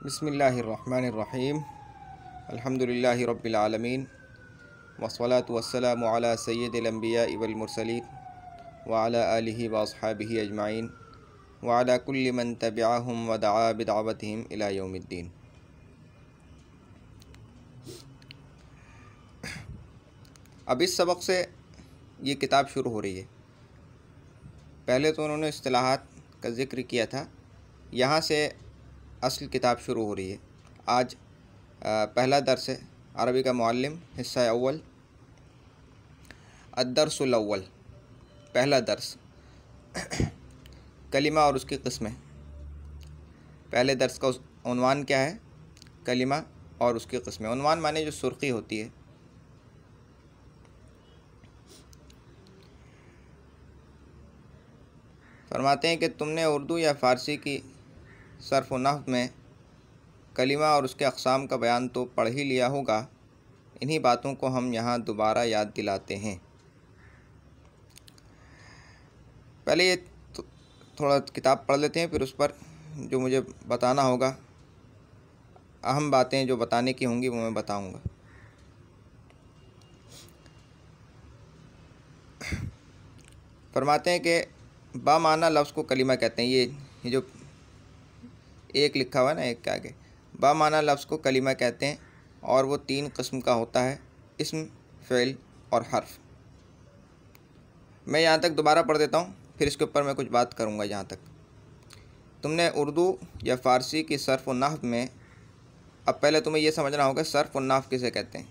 बिस्मिल्लाहिर्रहमानिर्रहीम अल्हम्दुलिल्लाहि रब्बिल आलमीन वस्सलातु वस्सलामु अला सय्यिदिल अंबियाइ वल मुरसलीन व अला आलिहि व अस्हाबिहि अजमाइन व अला कुल्लि मन तबिअहुम व दआ बिदअवतिहिम इला यौमिद्दीन। अब इस सबक से ये किताब शुरू हो रही है। पहले तो उन्होंने इस्तिलाहात का ज़िक्र किया था, यहाँ से असल किताब शुरू हो रही है। आज पहला दर्स है अरबी का मुअल्लिम हिस्सा अव्वल अद्दर्सुल अव्वल, पहला दर्स कलिमा और उसकी किस्में। पहले दर्स का उन्वान क्या है? कलिमा और उसकी किस्में। उन्वान माने जो सुर्खी होती है। फरमाते हैं कि तुमने उर्दू या फ़ारसी की सर्फ़ व नहव में कलिमा और उसके अक़साम का बयान तो पढ़ ही लिया होगा। इन्हीं बातों को हम यहाँ दोबारा याद दिलाते हैं। पहले ये थोड़ा किताब पढ़ लेते हैं, फिर उस पर जो मुझे बताना होगा, अहम बातें जो बताने की होंगी वो मैं बताऊँगा। फरमाते हैं कि बामाना लफ्ज़ को कलिमा कहते हैं। ये जो एक लिखा हुआ है ना, एक के आगे, बामाना लफ्ज़ को कलिमा कहते हैं और वो तीन किस्म का होता है, इस्म, फ़िल और हर्फ। मैं यहाँ तक दोबारा पढ़ देता हूँ, फिर इसके ऊपर मैं कुछ बात करूँगा। यहाँ तक तुमने उर्दू या फ़ारसी की सर्फ़ व नहव में, अब पहले तुम्हें ये समझना होगा सर्फ़ व नहव किसे कहते हैं,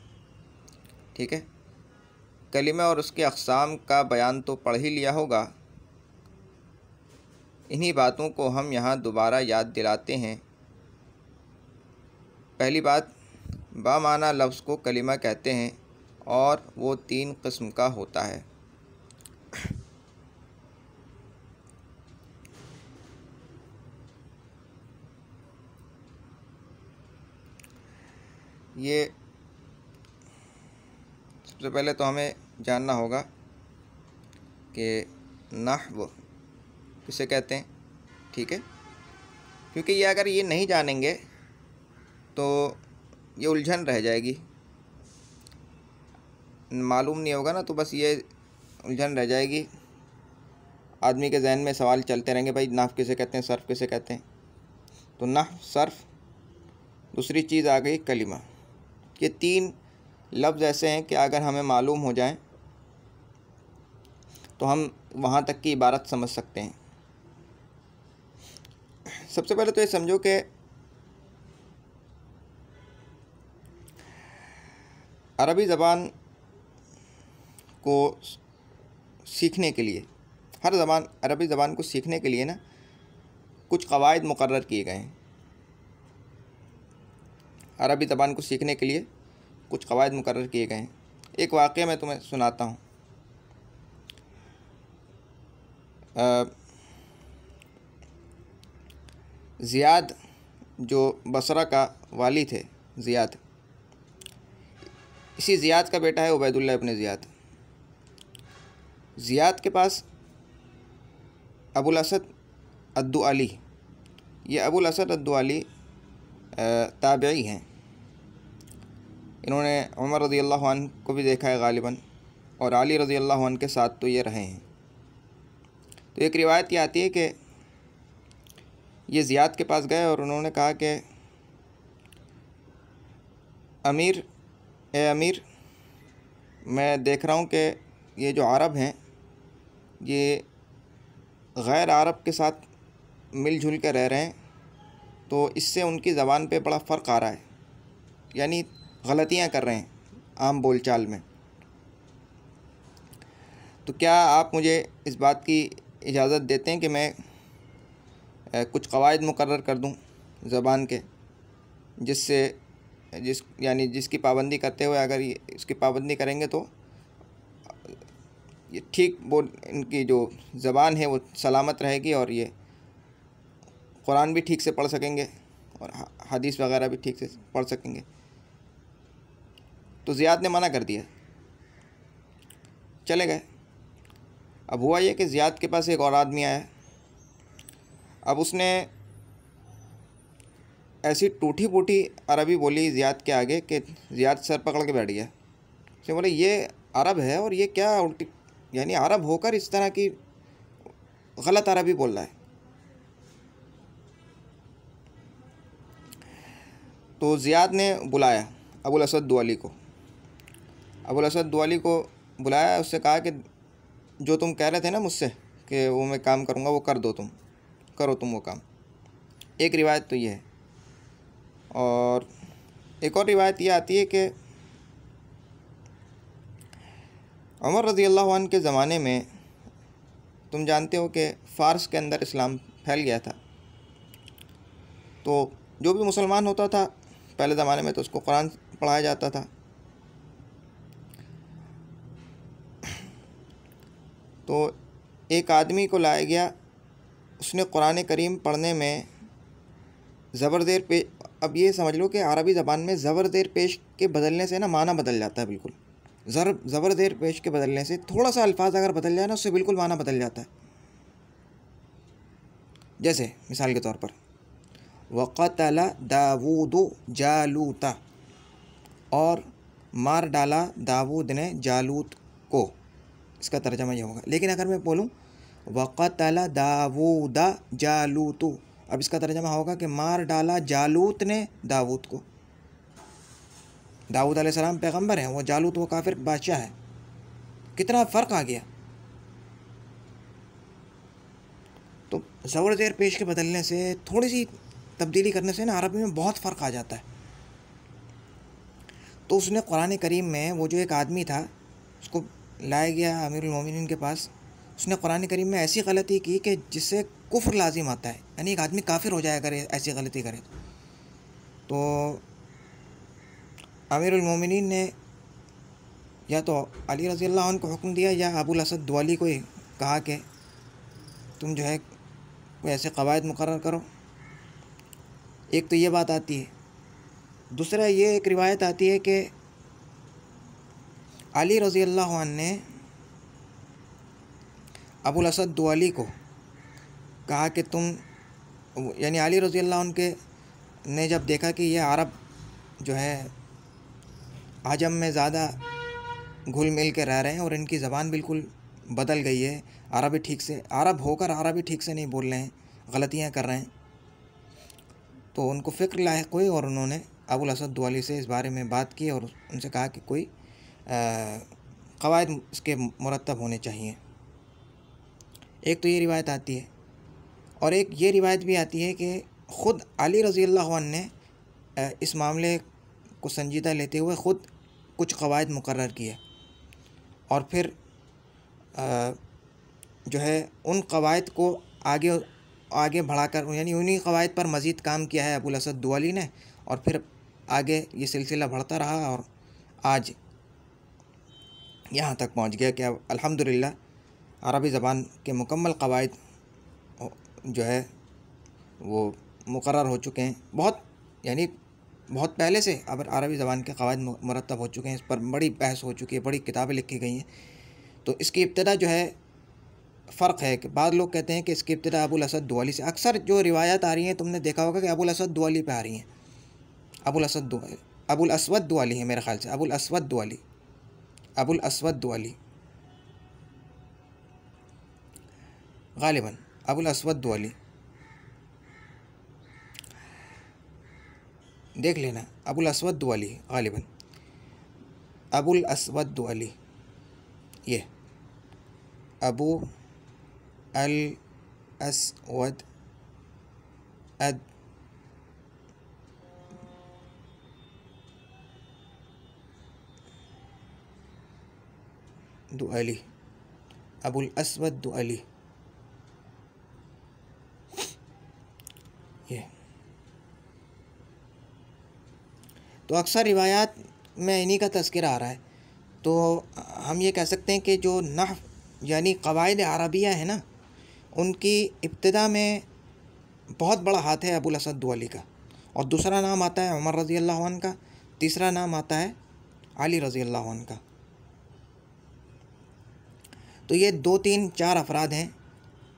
ठीक है। कलिमा और उसके अक़साम का बयान तो पढ़ ही लिया होगा। इन्हीं बातों को हम यहाँ दोबारा याद दिलाते हैं। पहली बात, बामाना लफ्ज़ को कलिमा कहते हैं और वो तीन किस्म का होता है। ये सबसे पहले तो हमें जानना होगा कि नहव किसे कहते हैं, ठीक है। क्योंकि ये अगर ये नहीं जानेंगे तो ये उलझन रह जाएगी, मालूम नहीं होगा ना, तो बस ये उलझन रह जाएगी। आदमी के जहन में सवाल चलते रहेंगे, भाई नहव किसे कहते हैं, सर्फ़ किसे कहते हैं। तो नहव, सर्फ़, दूसरी चीज़ आ गई कलिमा। ये तीन लफ्ज़ ऐसे हैं कि अगर हमें मालूम हो जाए तो हम वहाँ तक की इबारत समझ सकते हैं। सबसे पहले तो ये समझो कि अरबी ज़बान को सीखने के लिए, हर ज़बान, अरबी ज़बान को सीखने के लिए ना कुछ क़वाइद मुक़र्रर किए गए हैं। अरबी ज़बान को सीखने के लिए कुछ क़वाइद मुक़र्रर किए गए हैं। एक वाक़या मैं तुम्हें सुनाता हूँ। ज़ियाद जो बसरा का वाली थे, ज़ियाद, इसी ज़ियाद का बेटा है उबैदुल्लाह इब्न ज़ियाद। ज़ियाद के पास अबुल असद अद्दुअली, ये अबुल असद अद्दुअली ताबई हैं। इन्होंने उमर रज़ियल्लाहु अन्हु को भी देखा है गालिबन, और अली रज़ियल्लाहु अन्हु के साथ तो ये रहे हैं। तो एक रिवायत ये आती है कि ये ज़ियाद के पास गए और उन्होंने कहा कि अमीर, ए अमीर, मैं देख रहा हूँ कि ये जो अरब हैं ये गैर अरब के साथ मिलजुल कर रह रहे हैं, तो इससे उनकी ज़बान पे बड़ा फ़र्क आ रहा है, यानी गलतियाँ कर रहे हैं आम बोलचाल में। तो क्या आप मुझे इस बात की इजाज़त देते हैं कि मैं कुछ क़वाइद मुक़र्रर कर दूं ज़बान के, जिसकी पाबंदी करते हुए अगर ये इसकी पाबंदी करेंगे तो ये ठीक वो इनकी जो ज़बान है वो सलामत रहेगी और ये कुरान भी ठीक से पढ़ सकेंगे और हदीस वगैरह भी ठीक से पढ़ सकेंगे। तो ज़ियाद ने मना कर दिया, चले गए। अब हुआ ये कि ज़ियाद के पास एक और आदमी आया। अब उसने ऐसी टूटी फूटी अरबी बोली ज़ियाद के आगे कि ज़ियाद सर पकड़ के बैठ गया। उसे बोले ये अरब है और ये क्या उल्टी, यानी अरब होकर इस तरह की गलत अरबी बोल रहा है। तो ज़ियाद ने बुलाया अबुल असद दुआली को। अबुल असद दुआली को बुलाया, उससे कहा कि जो तुम कह रहे थे ना मुझसे कि वो मैं काम करूँगा, वो करो तुम वो काम। एक रिवायत तो ये है, और एक और रिवायत ये आती है कि उमर रज़ी अल्लाह अन्हु के ज़माने में तुम जानते हो कि फ़ारस के अंदर इस्लाम फैल गया था। तो जो भी मुसलमान होता था पहले ज़माने में तो उसको कुरान पढ़ाया जाता था। तो एक आदमी को लाया गया, उसने कुरान करीम पढ़ने में ज़बर-ज़ेर पे, अब ये समझ लो कि अरबी ज़बान में ज़बर-ज़ेर पेश के बदलने से ना माना बदल जाता है बिल्कुल। ज़बर-ज़ेर पेश के बदलने से थोड़ा सा अल्फाज अगर बदल जाए ना, उससे बिल्कुल माना बदल जाता है। जैसे मिसाल के तौर पर वक़तल दाऊद जालूता, और मार डाला दाऊद ने जालूत को, इसका तर्जमा ये होगा। लेकिन अगर मैं बोलूँ वक़तल दाऊद जालूतु, अब इसका तर्जमा होगा कि मार डाला जालूत ने दाऊद को। दाऊद अलैहिस्सलाम पैगंबर हैं, वो जालूत वो काफिर बादशाह है। कितना फ़र्क आ गया। तो ज़बर ज़ेर पेश के बदलने से, थोड़ी सी तब्दीली करने से ना अरबी में बहुत फ़र्क आ जाता है। तो उसने कुरान करीम में, वो जो एक आदमी था उसको लाया गया अमीरुल मोमिनीन के पास, उसने कुरान करीम में ऐसी गलती की कि जिससे कुफ्र लाजिम आता है, यानी एक आदमी काफिर हो जाया करे ऐसी गलती करे। तो अमीरुल मोमिनीन ने या तो अली रज़ी अल्लाह अन्हु को हुक्म दिया या अबुल असद दुआली को ही कहा कि तुम जो है कोई ऐसे कवायद मुकर्रर करो। एक तो ये बात आती है। दूसरा ये एक रिवायत आती है कि अली रज़ी अल्लाह अन्हु ने अबुल असद दुआली को कहा कि तुम, यानी अली रज़ी अल्लाह अन्हु के ने जब देखा कि यह अरब जो है आजम में ज़्यादा घुल मिल के रह रहे हैं और इनकी ज़बान बिल्कुल बदल गई है, अरबी ठीक से, अरब होकर अरबी ठीक से नहीं बोल रहे हैं, गलतियां कर रहे हैं, तो उनको फ़िक्र लायक हुई और उन्होंने अबुल असद दुआली से इस बारे में बात की और उनसे कहा कि कोई क़वायद इसके मुरत्तब होने चाहिए। एक तो ये रिवायत आती है, और एक ये रिवायत भी आती है कि ख़ुद अली रज़ी अल्लाह अन्हु ने इस मामले को संजीदा लेते हुए ख़ुद कुछ क़वायद मुकर्रर किए और फिर जो है उन क़वायद को आगे बढ़ाकर, यानी उन्हीं क़वायद पर मज़ीद काम किया है अबुल असद दुआली ने, और फिर आगे ये सिलसिला बढ़ता रहा और आज यहाँ तक पहुँच गया कि अब अल्हम्दुलिल्लाह अरबी ज़बान के मुकम्मल क़वायद जो है वो मुकर्रर हो चुके हैं। बहुत पहले से अब अरबी ज़बान के क़वायद मुरत्तब हो चुके हैं, इस पर बड़ी बहस हो चुकी है, बड़ी किताबें लिखी गई हैं। तो इसकी इब्तिदा जो है, फ़र्क है कि बाद लोग कहते हैं कि इसकी इब्तिदा अबुल असद दुआली से, अक्सर जो रिवायात आ रही हैं तुमने देखा होगा कि अबुल असद दुआली पे आ रही हैं। अबुल अस्वद दुआली है मेरे ख़्याल से, अबुल अस्वद दुआली गालिबन, अबुल अस्वद दुआली देख लेना, अबुल अस्वद दुआली गालिबन, अबुल अस्वद दुआली, ये अबू अल अस्वद अद दुआली, अबुल अस्वद दुआली, ये तो अक्सर रिवायात में इन्हीं का तज़किरा आ रहा है। तो हम ये कह सकते हैं कि जो नहव यानी क़वायद अरबिया है ना, उनकी इब्तिदा में बहुत बड़ा हाथ है अबुल असद दुआली का। और दूसरा नाम आता है उमर रज़ी अल्लाह अन्हु का, तीसरा नाम आता है अली रज़ी अल्लाह अन्हु का। तो ये 2, 3, 4 अफराद हैं,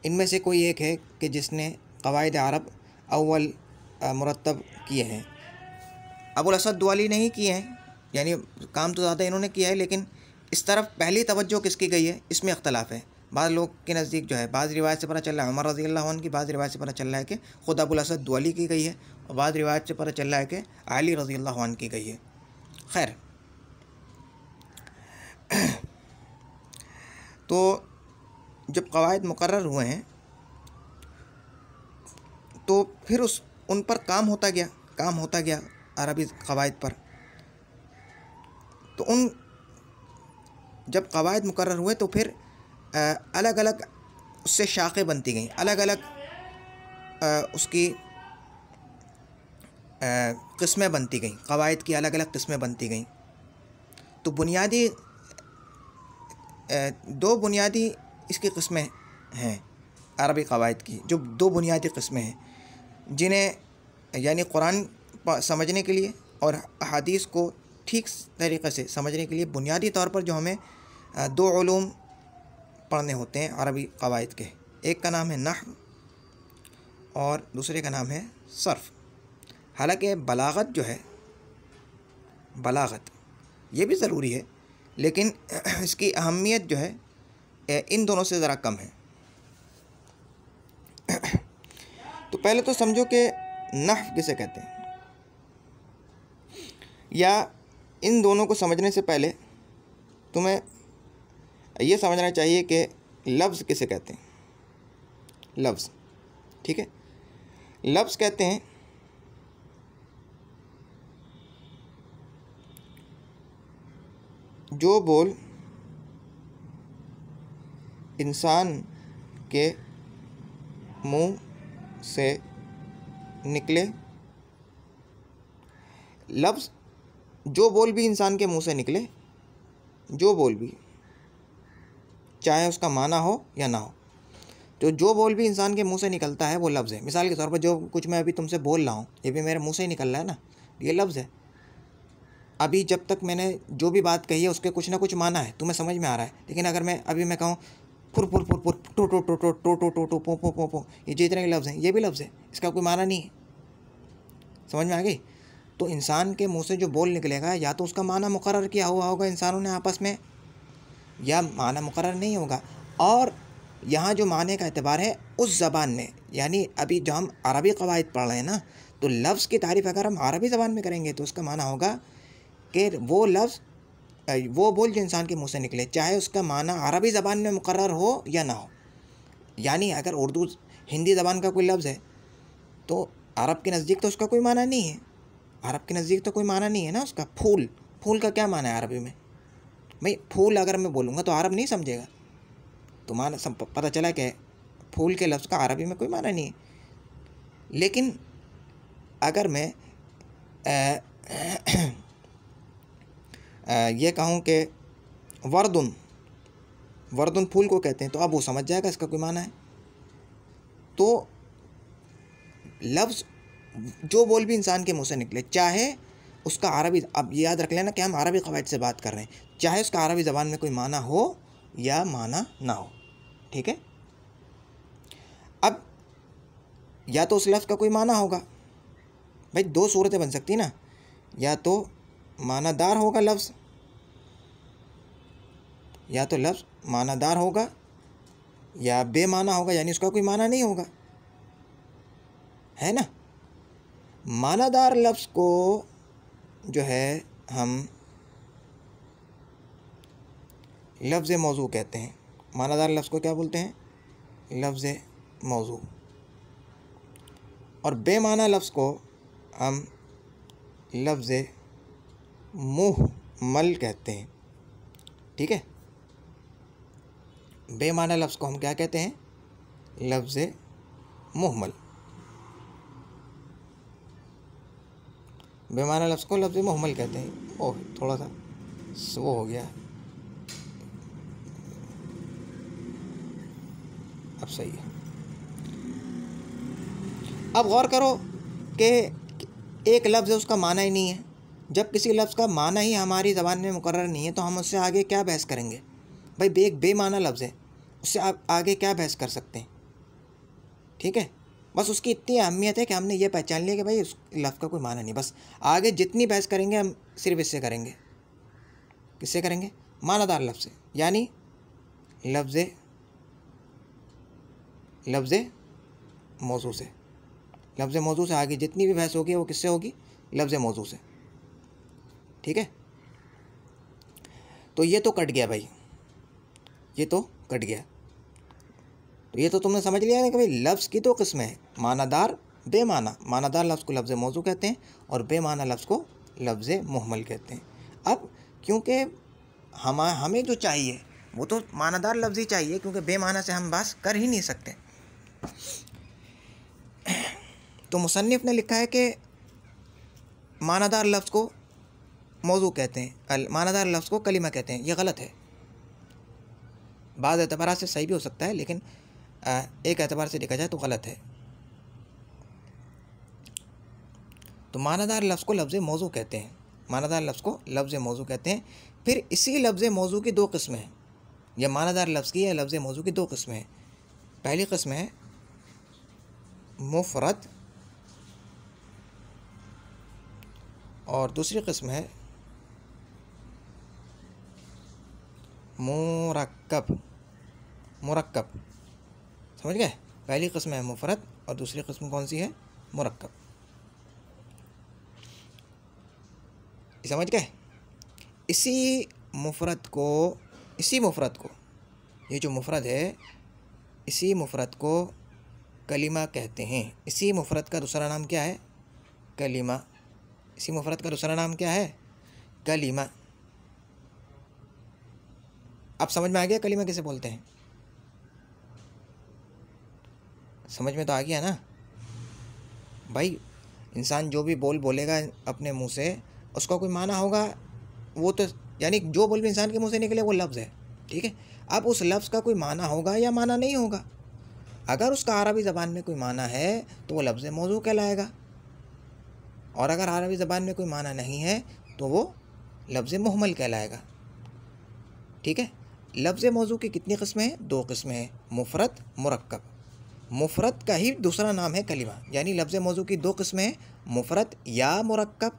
इनमें से कोई एक है कि जिसने क़वायद अरब अव्वल मुरतब किए हैं। अबुल असद दुआली नहीं किए हैं, यानी काम तो ज़्यादा इन्होंने किया है, लेकिन इस तरफ पहली तवज्जो किसकी गई है इसमें इख्तलाफ है। बाज़ लोग के नज़दीक जो है, बाज़ रिवायत से पता चल रहा है उमर रज़ी अल्लाह अन्हु की, बाज़ रिवायत से पता चल रहा है कि ख़ुद अबुल असद दुआली की गई है, और बाज़ रिवायत से पता चल रहा है कि अली रज़ी अल्लाह अन्हु की गई है। खैर, तो जब क़वाइद मुकर्रर हुए हैं तो फिर उन पर काम होता गया अरबी क़वाइद पर। तो जब क़वाइद मुकर्रर हुए तो फिर अलग अलग उससे शाखें बनती गईं, अलग अलग उसकी क़िस्में बनती गईं, क़वाइद की अलग अलग क़िस्में बनती गईं। तो बुनियादी दो बुनियादी इसकी क़िस्में हैं अरबी क़वाइद की, जो दो बुनियादी क़िस्में हैं जिन्हें यानी कुरान समझने के लिए और अहादीस को ठीक तरीक़े से समझने के लिए बुनियादी तौर पर जो हमें दो उलूम पढ़ने होते हैं अरबी क़वाइद के। एक का नाम है नहव और दूसरे का नाम है सर्फ़। हालांकि बलागत जो है, बलागत ये भी ज़रूरी है, लेकिन इसकी अहमियत जो है इन दोनों से ज़रा कम है। तो पहले तो समझो कि नहव किसे कहते हैं, या इन दोनों को समझने से पहले तुम्हें ये समझना चाहिए कि लफ्ज़ किसे कहते हैं। लफ्ज़, ठीक है, लफ्ज़ कहते हैं जो बोल इंसान के मुंह से निकले। लफ्ज़ जो बोल भी इंसान के मुंह से निकले, जो बोल भी, चाहे उसका माना हो या ना हो, तो जो बोल भी इंसान के मुंह से निकलता है वो लफ्ज़ है। मिसाल के तौर पर जो कुछ मैं अभी तुमसे बोल रहा हूँ ये भी मेरे मुंह से ही निकल रहा है ना, ये लफ्ज़ है। अभी जब तक मैंने जो भी बात कही है उसके कुछ ना कुछ माना है, तुम्हें समझ में आ रहा है। लेकिन अगर मैं कहूँ फुर फुर फुर फुर टो टो टो टो टो टो टो टो पो पो पो पो, ये जितने लफ्ज़ हैं ये भी लफ्ज़ है, इसका कोई माना नहीं है। समझ में आ गई? तो इंसान के मुंह से जो बोल निकलेगा या तो उसका माना मुकर्रर किया हुआ होगा इंसानों ने आपस में, या माना मुकर्रर नहीं होगा। और यहाँ जो माने का एतबार है उस ज़बान में, यानी अभी जो हम अरबी क़वाइद पढ़ रहे हैं ना, तो लफ्ज़ की तारीफ़ अगर हम अरबी ज़बान में करेंगे तो उसका माना होगा कि वो लफ्ज़, वो बोल जो इंसान के मुंह से निकले, चाहे उसका माना अरबी ज़बान में मुकर्रर हो या ना हो। यानी अगर उर्दू हिंदी ज़बान का कोई लफ्ज़ है तो अरब के नज़दीक तो उसका कोई माना नहीं है, अरब के नज़दीक तो कोई माना नहीं है ना उसका। फूल, फूल का क्या माना है अरबी में? भाई फूल अगर मैं बोलूँगा तो अरब नहीं समझेगा, तो माना पता चला कि फूल के लफ्ज़ का अरबी में कोई माना नहीं है। लेकिन अगर मैं ये कहूँ कि वर्दुन, वर्दुन फूल को कहते हैं, तो अब वो समझ जाएगा इसका कोई माना है। तो लफ्ज़ जो बोल भी इंसान के मुंह से निकले, चाहे उसका अरबी, अब ये याद रख लेना कि हम अरबी क़वाइद से बात कर रहे हैं, चाहे उसका अरबी ज़बान में कोई माना हो या माना ना हो, ठीक है। अब या तो उस लफ्ज़ का कोई माना होगा, भाई दो सूरतें बन सकती ना, या तो मानादार होगा लफ्ज़, या तो लफ्ज़ मानादार होगा या बेमाना होगा, यानी उसका कोई माना नहीं होगा, है ना। मानादार लफ्ज़ को जो है हम लफ्ज़ मौजू कहते हैं। मानादार लफ्ज़ को क्या बोलते हैं? लफ्ज़ मौजू। और बेमाना लफ्ज़ को हम लफ्ज़ मुहमल कहते हैं, ठीक है। बेमाना लफ्ज़ को हम क्या कहते हैं? लफ्ज़ मुहमल। बेमाना लफ्ज़ को लफ्ज़ मुहमल कहते हैं। ओह, थोड़ा सा वो हो गया, अब सही है। अब गौर करो कि एक लफ्ज़ है उसका माना ही नहीं है। जब किसी लफ्ज़ का माना ही हमारी ज़बान में मुकर्रर नहीं है तो हम उससे आगे क्या बहस करेंगे? भाई एक बेमाना लफ्ज़ है, उससे आप आगे क्या बहस कर सकते हैं? ठीक है। बस उसकी इतनी अहमियत है कि हमने ये पहचान लिया कि भाई उस लफ्ज़ का कोई माना नहीं। बस आगे जितनी बहस करेंगे हम सिर्फ इससे करेंगे। किससे करेंगे? मानादार लफ्ज़ से, यानी लफ्ज़ मौजू से। लफ्ज़ मौजू से आगे जितनी भी बहस होगी वो किससे होगी? लफ्ज़ मौजू से। ठीक है, तो ये तो कट गया भाई, ये तो कट गया। तो ये तो तुमने समझ लिया ना कि भाई लफ्ज़ की दो किस्में हैं, मानादार, बेमाना। मानादार लफ्ज़ को लफ्ज़ मौजू कहते हैं और बेमाना लफ्ज़ को लफ्ज़ मुहमल कहते हैं। अब क्योंकि हमें जो चाहिए वो तो मानादार लफ्ज़ ही चाहिए, क्योंकि बेमाना से हम बात कर ही नहीं सकते। तो मुसन्निफ़ ने लिखा है कि मानादार लफ्ज़ को मौजू कहते हैं, मानादार लफ्ज़ को कलिमा कहते हैं। ये गलत है। बाज़ एतबार से सही भी हो सकता है, लेकिन एक एतबार से देखा जाए तो गलत है। तो मानादार लफ्ज़ को लफ्ज़ मौजू कहते हैं, मानादार लफ्ज़ को लफ्ज़ मौजू कहते हैं। फिर इसी लफ्ज़ मौजू की दो किस्में हैं। यह मानादार लफ्ज़ की या लफ्ज़ मौजू की दो किस्में हैं। पहली किस्म है मुफ़रद और दूसरी किस्म है मुरक्कब। मुरक्कब, समझ गए? पहली किस्म है मुफ़रद और दूसरी किस्म कौन सी है? मुरक्कब। समझ गए? इसी मुफ़रद को ये जो मुफ़रद है, इसी मुफ़रद को कलिमा कहते हैं। इसी मुफ़रद का दूसरा नाम क्या है? कलिमा। इसी मुफ़रद का दूसरा नाम क्या है? कलिमा। अब समझ में आ गया कलिमा किसे बोलते हैं? समझ में तो आ गया ना भाई। इंसान जो भी बोलेगा अपने मुंह से, उसका कोई माना होगा, वो तो यानी जो बोल भी इंसान के मुंह से निकले वो लफ्ज़ है। ठीक है, अब उस लफ्ज़ का कोई माना होगा या माना नहीं होगा। अगर उसका अरबी ज़बान में कोई माना है तो वो लफ्ज़ मौजू कहलाएगा, और अगर अरबी ज़बान में कोई माना नहीं है तो वो लफ्ज़ मुहमल कहलाएगा। ठीक है, लफ्ज़ मौजू की कितनी किस्में हैं? दो किस्में हैं, मुफ़रद, मुरक्कब। मुफ़रद का ही दूसरा नाम है कलिमा, यानी लफ्ज़ मौजू की दो किस्में हैं, मुफ़रद या मुरक्कब,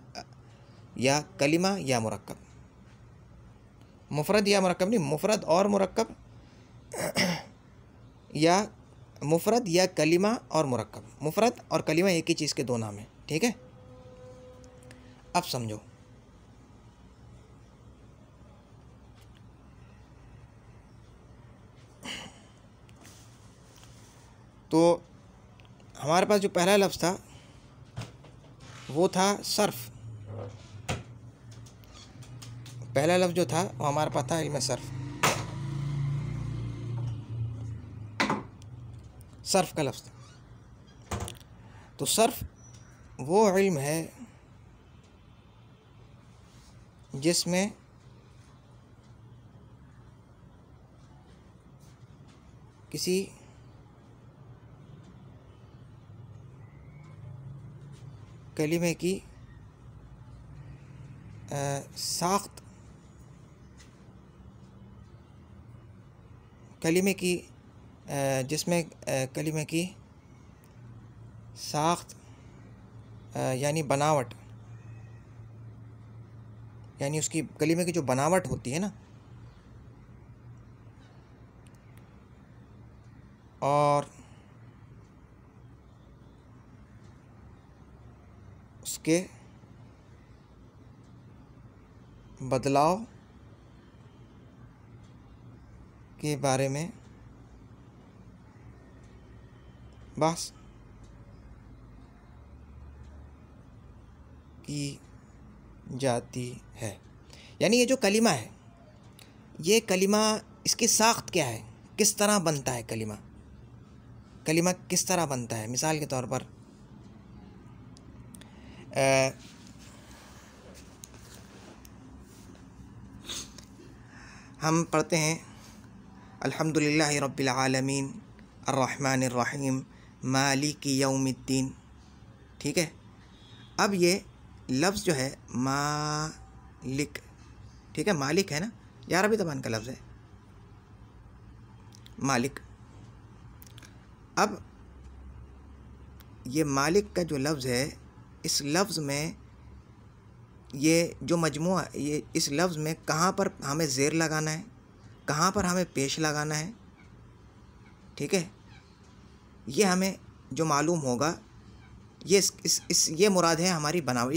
या कलिमा या मुरक्कब। मुफ़रद या मुरक्कब नहीं, मुफ़रद और मुरक्कब, या मुफ़रद या कलिमा और मुरक्कब। मुफ़रद और कलिमा एक ही चीज़ के दो नाम हैं। ठीक है, अब समझो। तो हमारे पास जो पहला लफ्ज़ था वो था सर्फ़। पहला लफ्ज़ जो था वो हमारे पास था इल्म सर्फ़। सर्फ़ का लफ्ज़। तो सर्फ़ वो इल्म है जिसमें किसी कलिमे की साख्त, कलिमे की जिसमें कलिमे की साख्त यानी बनावट, यानी उसकी कलिमे की जो बनावट होती है ना, और उसके बदलाव के बारे में बहस की जाती है। यानी ये जो कलिमा है, ये कलिमा, इसकी साख्त क्या है, किस तरह बनता है कलिमा, कलिमा किस तरह बनता है। मिसाल के तौर पर हम पढ़ते हैं अल्हम्दुलिल्लाहि रब्बिल आलमीन अर्रहमानिर रहीम मालिकी यौमिद्दीन। ठीक है, अब ये लफ्ज़ जो है मालिक, ठीक है, मालिक है ना, ये अरबी ज़बान का लफ्ज़ है मालिक। अब ये मालिक का जो लफ्ज़ है, इस लफ्ज़ में ये जो मजमुआ, ये इस लफ्ज़ में कहाँ पर हमें ज़ेर लगाना है, कहाँ पर हमें पेश लगाना है, ठीक है, ये हमें जो मालूम होगा, ये ये मुराद है हमारी बनावट।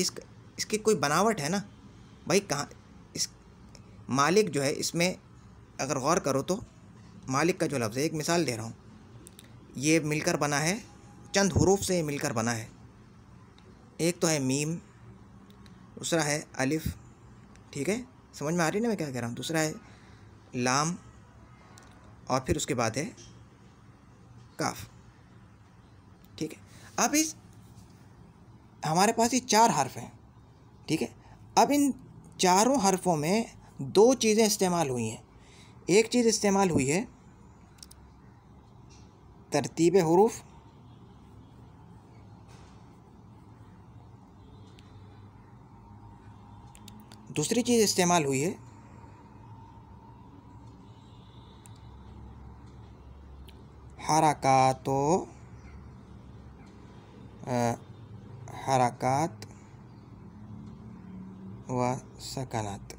इसकी कोई बनावट है ना भाई, कहाँ इस मालिक जो है, इसमें अगर गौर करो तो मालिक का जो लफ्ज़ है, एक मिसाल दे रहा हूँ, ये मिलकर बना है, चंद हुरूफ से ये मिलकर बना है। एक तो है मीम, दूसरा है अलिफ, ठीक है, समझ में आ रही है ना मैं क्या कह रहा हूँ। दूसरा है लाम, और फिर उसके बाद है काफ, ठीक है। अब इस हमारे पास ये 4 हर्फ हैं, ठीक है। अब इन चारों हर्फों में 2 चीज़ें इस्तेमाल हुई हैं। एक चीज़ इस्तेमाल हुई है तरतीब हुरूफ, दूसरी चीज़ इस्तेमाल हुई है हरकात व सकनात।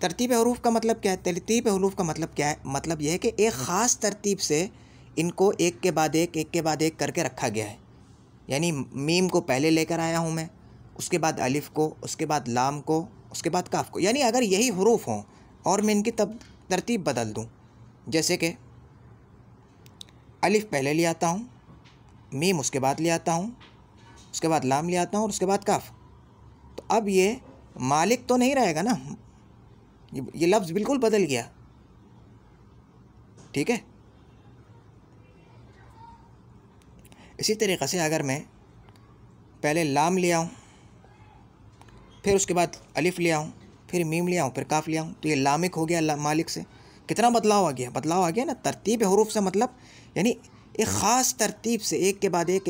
तरतीब हरूफ का मतलब क्या है? तरतीब हरूफ का मतलब क्या है? मतलब यह है कि एक ख़ास तरतीब से इनको एक के बाद एक करके रखा गया है। यानी मीम को पहले लेकर आया हूँ मैं, उसके बाद अलिफ़ को, उसके बाद लाम को, उसके बाद काफ को। यानी अगर यही हरूफ हों और मैं इनकी तब तरतीब बदल दूँ, जैसे कि अलिफ़ पहले ले आता हूँ, मीम उसके बाद ले आता हूँ, उसके बाद लाम ले आता हूँ और उसके बाद काफ, तो अब ये मालिक तो नहीं रहेगा ना, ये लफ्ज़ बिल्कुल बदल गया, ठीक है। इसी तरीक़े से अगर मैं पहले लाम ले आऊँ, फिर उसके बाद अलिफ़ ले आऊँ, फिर मीम ले आऊँ, फिर काफ ले आऊँ, तो ये लामिक हो गया मालिक से। कितना बदलाव आ गया? बदलाव आ गया ना। तरतीब हरूफ से मतलब यानी एक ख़ास तरतीब से एक के बाद एक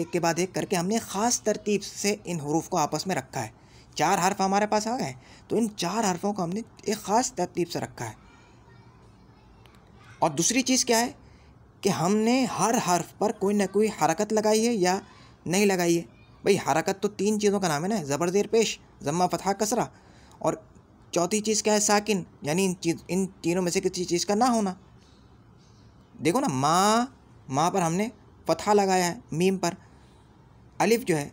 करके हमने ख़ास तरतीब से इन हरूफ को आपस में रखा है। 4 हर्फ हमारे पास आ गए, तो इन 4 हर्फों को हमने एक ख़ास तरतीब से रखा है। और दूसरी चीज़ क्या है कि हमने हर हर्फ पर कोई ना कोई हरकत लगाई है या नहीं लगाई है। भाई हरकत तो 3 चीज़ों का नाम है ना, ज़बर ज़ेर पेश, ज़म्मा फतहा कसरा, और चौथी चीज़ क्या है? साकिन, यानी इन तीनों में से किसी चीज़ का ना होना। देखो ना, माँ पर हमने फतहा लगाया है, मीम पर अलिफ़ जो है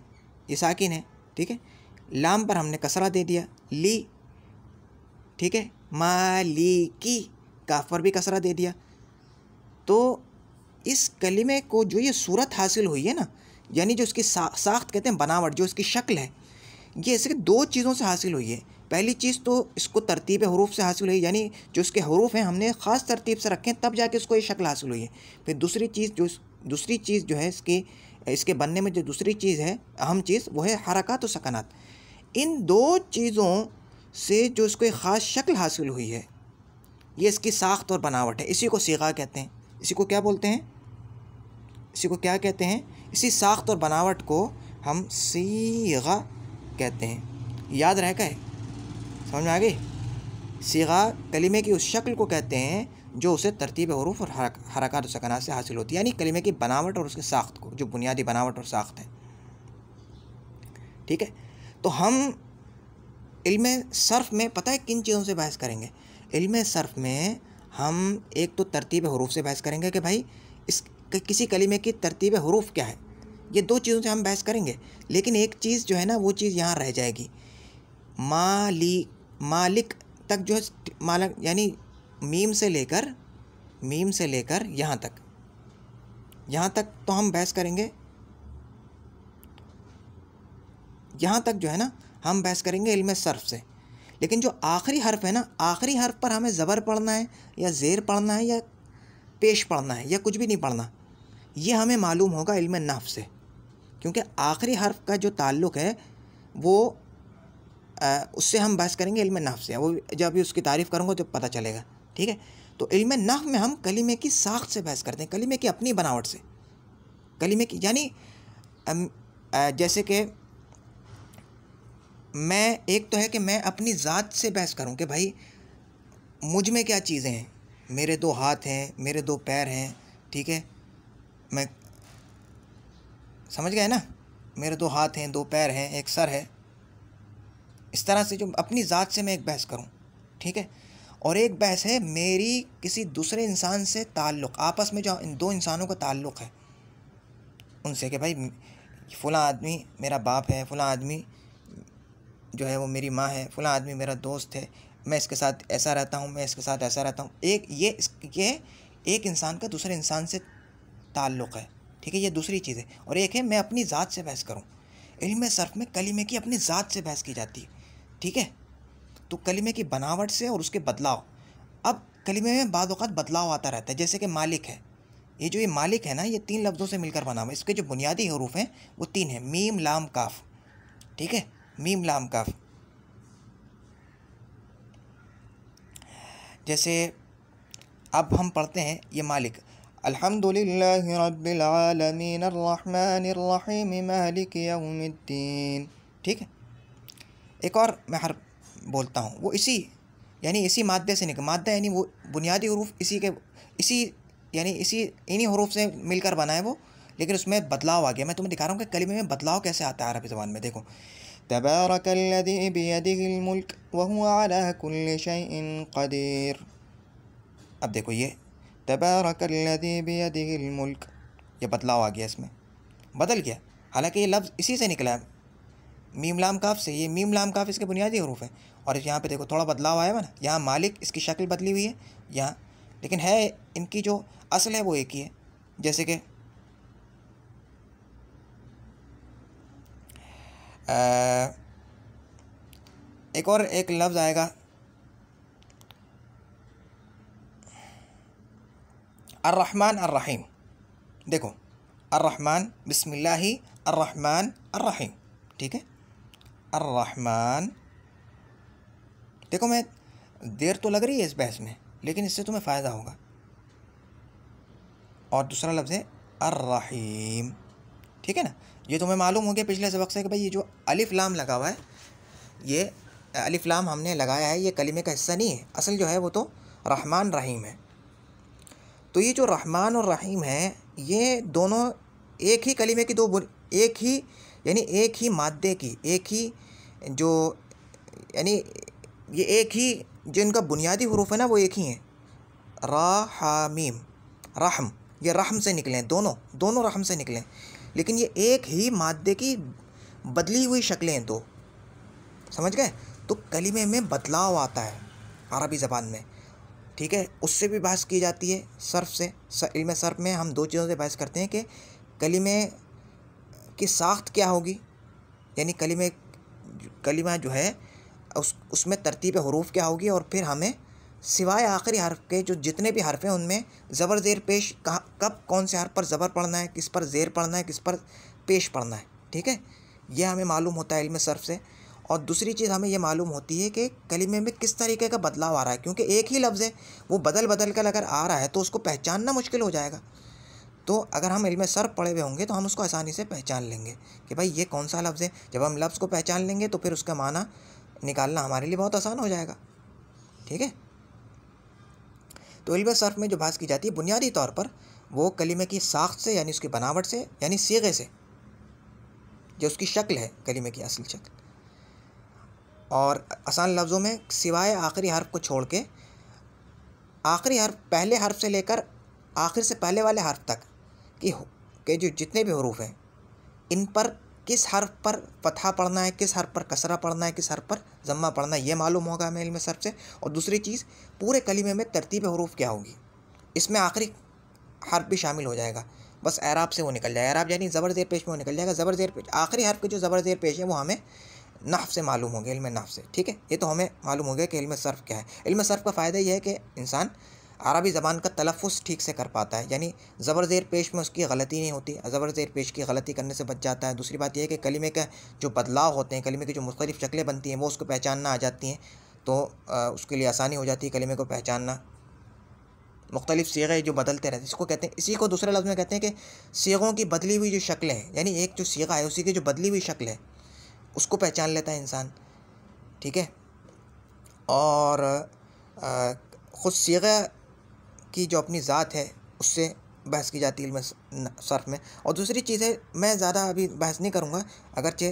ये साकिन है, ठीक है। लाम पर हमने कसरा दे दिया, ली, ठीक है। मालिकी, काफ पर भी कसरा दे दिया। तो इस कलिमे को जो ये सूरत हासिल हुई है ना, यानी जो इसकी साख्त कहते हैं, बनावट, जो इसकी शक्ल है, ये ऐसे 2 चीज़ों से हासिल हुई है। पहली चीज़ तो इसको तरतीब हरूफ से हासिल हुई, यानी जो इसके हरूफ हैं हमने ख़ास तरतीब से रखे हैं, तब जाके इसको ये शक्ल हासिल हुई है। फिर दूसरी चीज़ जो है इसके बनने में जो दूसरी चीज़ है, अहम चीज़, वो है हरकात और सकनात। इन 2 चीज़ों से जो इसको एक ख़ास शक्ल हासिल हुई है, ये इसकी साख्त और बनावट है। इसी को सीगा कहते हैं। इसी को क्या बोलते हैं? इसी को क्या कहते हैं? इसी साख्त और बनावट को हम सीगा कहते हैं। याद रह गए? समझ में आ गई? सीगा कलिमे की उस शक्ल को कहते हैं जो उसे तरतीब हरूफ और हरकात और सकनात से हासिल होती है, यानी कलिमे की बनावट और उसके साख्त को, जो बुनियादी बनावट और साख्त है, ठीक है। तो हम इल्मे सर्फ़ में पता है किन चीज़ों से बहस करेंगे? इल्मे सर्फ़ में हम एक तो तरतीब हरूफ से बहस करेंगे कि भाई किसी कलिमे की तरतीब हरूफ क्या है। ये 2 चीज़ों से हम बहस करेंगे, लेकिन एक चीज़ जो है ना, वो चीज़ यहाँ रह जाएगी। मालिक तक जो है, मालिक यानी मीम से लेकर यहाँ तक तो हम बहस करेंगे। यहाँ तक जो है ना हम बहस करेंगे इल्मे सर्फ़ से। लेकिन जो आखिरी हर्फ है ना, आखिरी हर्फ पर हमें ज़बर पढ़ना है या ज़ेर पढ़ना है या पेश पढ़ना है या कुछ भी नहीं पढ़ना, ये हमें मालूम होगा इल्मे नहव से, क्योंकि आखिरी हर्फ का जो ताल्लुक़ है वो उससे हम बहस करेंगे इल्मे नहव से। वो जब भी उसकी तारीफ़ करूँगा तो पता चलेगा, ठीक है। तो इल्मे नहव में हम कलिमे की साख्त से बहस करते हैं, कलिमे की अपनी बनावट से, कलिमे की, यानी जैसे कि मैं, एक तो है कि मैं अपनी ज़ात से बहस करूं कि भाई मुझ में क्या चीज़ें हैं, मेरे 2 हाथ हैं, मेरे 2 पैर हैं, ठीक है, मैं समझ गए ना, मेरे 2 हाथ हैं, 2 पैर हैं, एक सर है, इस तरह से जो अपनी ज़ात से मैं एक बहस करूं, ठीक है। और एक बहस है मेरी किसी दूसरे इंसान से ताल्लुक़, आपस में जो इन 2 इंसानों का ताल्लुक़ है उनसे, कि भाई फ़लाँ आदमी मेरा बाप है, फ़लाँ आदमी जो है वो मेरी माँ है, फ़लाँ आदमी मेरा दोस्त है, मैं इसके साथ ऐसा रहता हूँ, मैं इसके साथ ऐसा रहता हूँ। एक ये एक इंसान का दूसरे इंसान से ताल्लुक़ है, ठीक है, ये दूसरी चीज़ है। और एक है मैं अपनी ज़ात से बहस करूँ। इल्म सर्फ़ में कलिमे की अपनी ज़ात से बहस की जाती है, ठीक है। तो कलिमे की बनावट से और उसके बदलाव, अब कलिमे में बाद वक़्त बदलाव आता रहता है। जैसे कि मालिक है, ये मालिक है ना, ये 3 लफ्ज़ों से मिलकर बना हुआ है। इसके जो बुनियादी हरूफ हैं वो 3 हैं, मीम लाम काफ, ठीक है, मीम लाम काफ। जैसे अब हम पढ़ते हैं ये मालिक, अल्हम्दुलिल्लाहि रब्बिल आलमीन अर्रहमानिर रहीम मालिकि यौमिद्दीन, ठीक है। एक और मैं हर्फ बोलता हूँ, वो इसी मादे से निकल, मादा यानी वो बुनियादी हरूफ इसी इन्हीं हरूफ से मिलकर बना है वो, लेकिन उसमें बदलाव आ गया। मैं तुम्हें दिखा रहा हूँ कि कलिमे में बदलाव कैसे आता है अरबी ज़बान में। देखो, तबारकल्लज़ी बियदिहिल मुल्क व हुवा अला कुल्लि शैइन क़दीर। अब देखो ये तबारकल्लज़ी बियदिहिल मुल्क, ये बदलाव आ गया, इसमें बदल गया, हालांकि ये लफ्ज़ इसी से निकला है, मीम लाम काफ से। ये मीम लाम काफ इसके बुनियादी हरूफ है। और यहाँ पे देखो थोड़ा बदलाव आया हुआ ना, यहाँ मालिक इसकी शक्ल बदली हुई है यहाँ, लेकिन है इनकी जो असल है वो एक ही है। जैसे कि एक लफ्ज़ आएगा अर्रहमान अर्रहीम। देखो अर्रहमान, बिस्मिल्लाहि अर्रहमान अर्रहीम, ठीक है, अर्रहमान। देखो मैं देर तो लग रही है इस बहस में, लेकिन इससे तुम्हें फ़ायदा होगा। और दूसरा लफ्ज़ है अर्रहीम, ठीक है ना। ये तुम्हें मालूम हो गया पिछले सबक से कि भाई ये जो अलिफ लाम लगा हुआ है, ये अलिफ लाम हमने लगाया है, ये कलिमे का हिस्सा नहीं है। असल जो है वो तो रहमान रहीम है। तो ये जो रहमान और रहीम है, ये दोनों एक ही कलिमे की एक ही मादे की, एक ही जो यानी ये एक ही जो इनका बुनियादी हरूफ है ना, वो एक ही है, रा हा मीम, रहम। ये रहम से निकले, दोनों रहम से निकले, लेकिन ये एक ही मादे की बदली हुई शक्लें हैं दो, समझ गए। तो कलिमे में बदलाव आता है अरबी ज़बान में, ठीक है। उससे भी बहस की जाती है सर्फ़ से। इल्म सर्फ़ में हम 2 चीज़ों से बहस करते हैं कि कलिमे की साख्त क्या होगी, यानी कलिमा जो है उसमें तरतीब हरूफ क्या होगी, और फिर हमें सिवाय आखिरी हर्फ के जो जितने भी हर्फ हैं उनमें ज़बर ज़ेर पेश कब कौन से हर्फ पर ज़बर पढ़ना है, किस पर ज़ेर पढ़ना है, किस पर पेश पढ़ना है, ठीक है। यह हमें मालूम होता है इल्म सर्फ़ से। और दूसरी चीज़ हमें यह मालूम होती है कि कलिमे में किस तरीके का बदलाव आ रहा है, क्योंकि एक ही लफ्ज़ है, वो बदल कर अगर आ रहा है तो उसको पहचानना मुश्किल हो जाएगा। तो अगर हम इल्म सर्फ़ पढ़े हुए होंगे तो हम उसको आसानी से पहचान लेंगे कि भाई ये कौन सा लफ्ज़ है। जब हम लफ्ज़ को पहचान लेंगे तो फिर उसका माना निकालना हमारे लिए बहुत आसान हो जाएगा, ठीक है। तो इल्म सर्फ़ में जो बहस की जाती है बुनियादी तौर पर वो कलिमे की साख्त से, यानी उसकी बनावट से, यानी सीगे से, जो उसकी शक्ल है कलिमे की असली शक्ल। और आसान लफ्ज़ों में सिवाय आखिरी हर्फ को छोड़ के, आखिरी हर्फ पहले हर्फ से लेकर आखिर से पहले वाले हर्फ तक के जो जितने भी हरूफ हैं, इन पर किस हर्फ पर फतहा पढ़ना है, किस हर्फ पर कसरा पढ़ना है, किस हर्फ पर ज़म्मा पढ़ना है, ये मालूम होगा हमें इल्म सर्फ़ से। और दूसरी चीज़, पूरे कलिमे में तरतीब हरूफ क्या होगी, इसमें आखिरी हर्फ भी शामिल हो जाएगा। बस एराब से वो निकल जाएगा, एराब यानी ज़बर ज़ेर पेश में वो निकल जाएगा। ज़बर ज़ेर पेश, आखिरी हर्फ के जो ज़बर ज़ेर पेश है वो हमें नहव से मालूम हो गया, इल्म नहव से, ठीक है। ये तो हमें मालूम हो गया कि इल्म सर्फ़ क्या है। इल्म सर्फ़ का फ़ायदा यह है कि इंसान अरबी ज़बान का तलफ़्फ़ुज़ ठीक से कर पाता है, यानी ज़बर ज़ेर पेश में उसकी गलती नहीं होती, ज़बर ज़ेर पेश की गलती करने से बच जाता है। दूसरी बात यह है कि कलिमे का जो बदलाव होते हैं, कलिमे की जो मुख्तलिफ़ शक्लें बनती हैं वो उसको पहचानना आ जाती हैं, तो उसके लिए आसानी हो जाती है कलिमे को पहचानना। मुख्तलिफ़ सीग़े जो बदलते रहते हैं, इसको कहते हैं, इसी को दूसरे लफ्ज़ में कहते हैं कि सीग़ों की बदली हुई जो शक्लें हैं, यानी एक जो सीग़ा है उसी की जो बदली हुई शक्ल है उसको पहचान लेता है इंसान, ठीक है। और ख़ुद सीग़ा की जो अपनी ज़ात है उससे बहस की जाती है इल्म सर्फ़ में। और दूसरी चीज़ है, मैं ज़्यादा अभी बहस नहीं करूँगा, अगरचे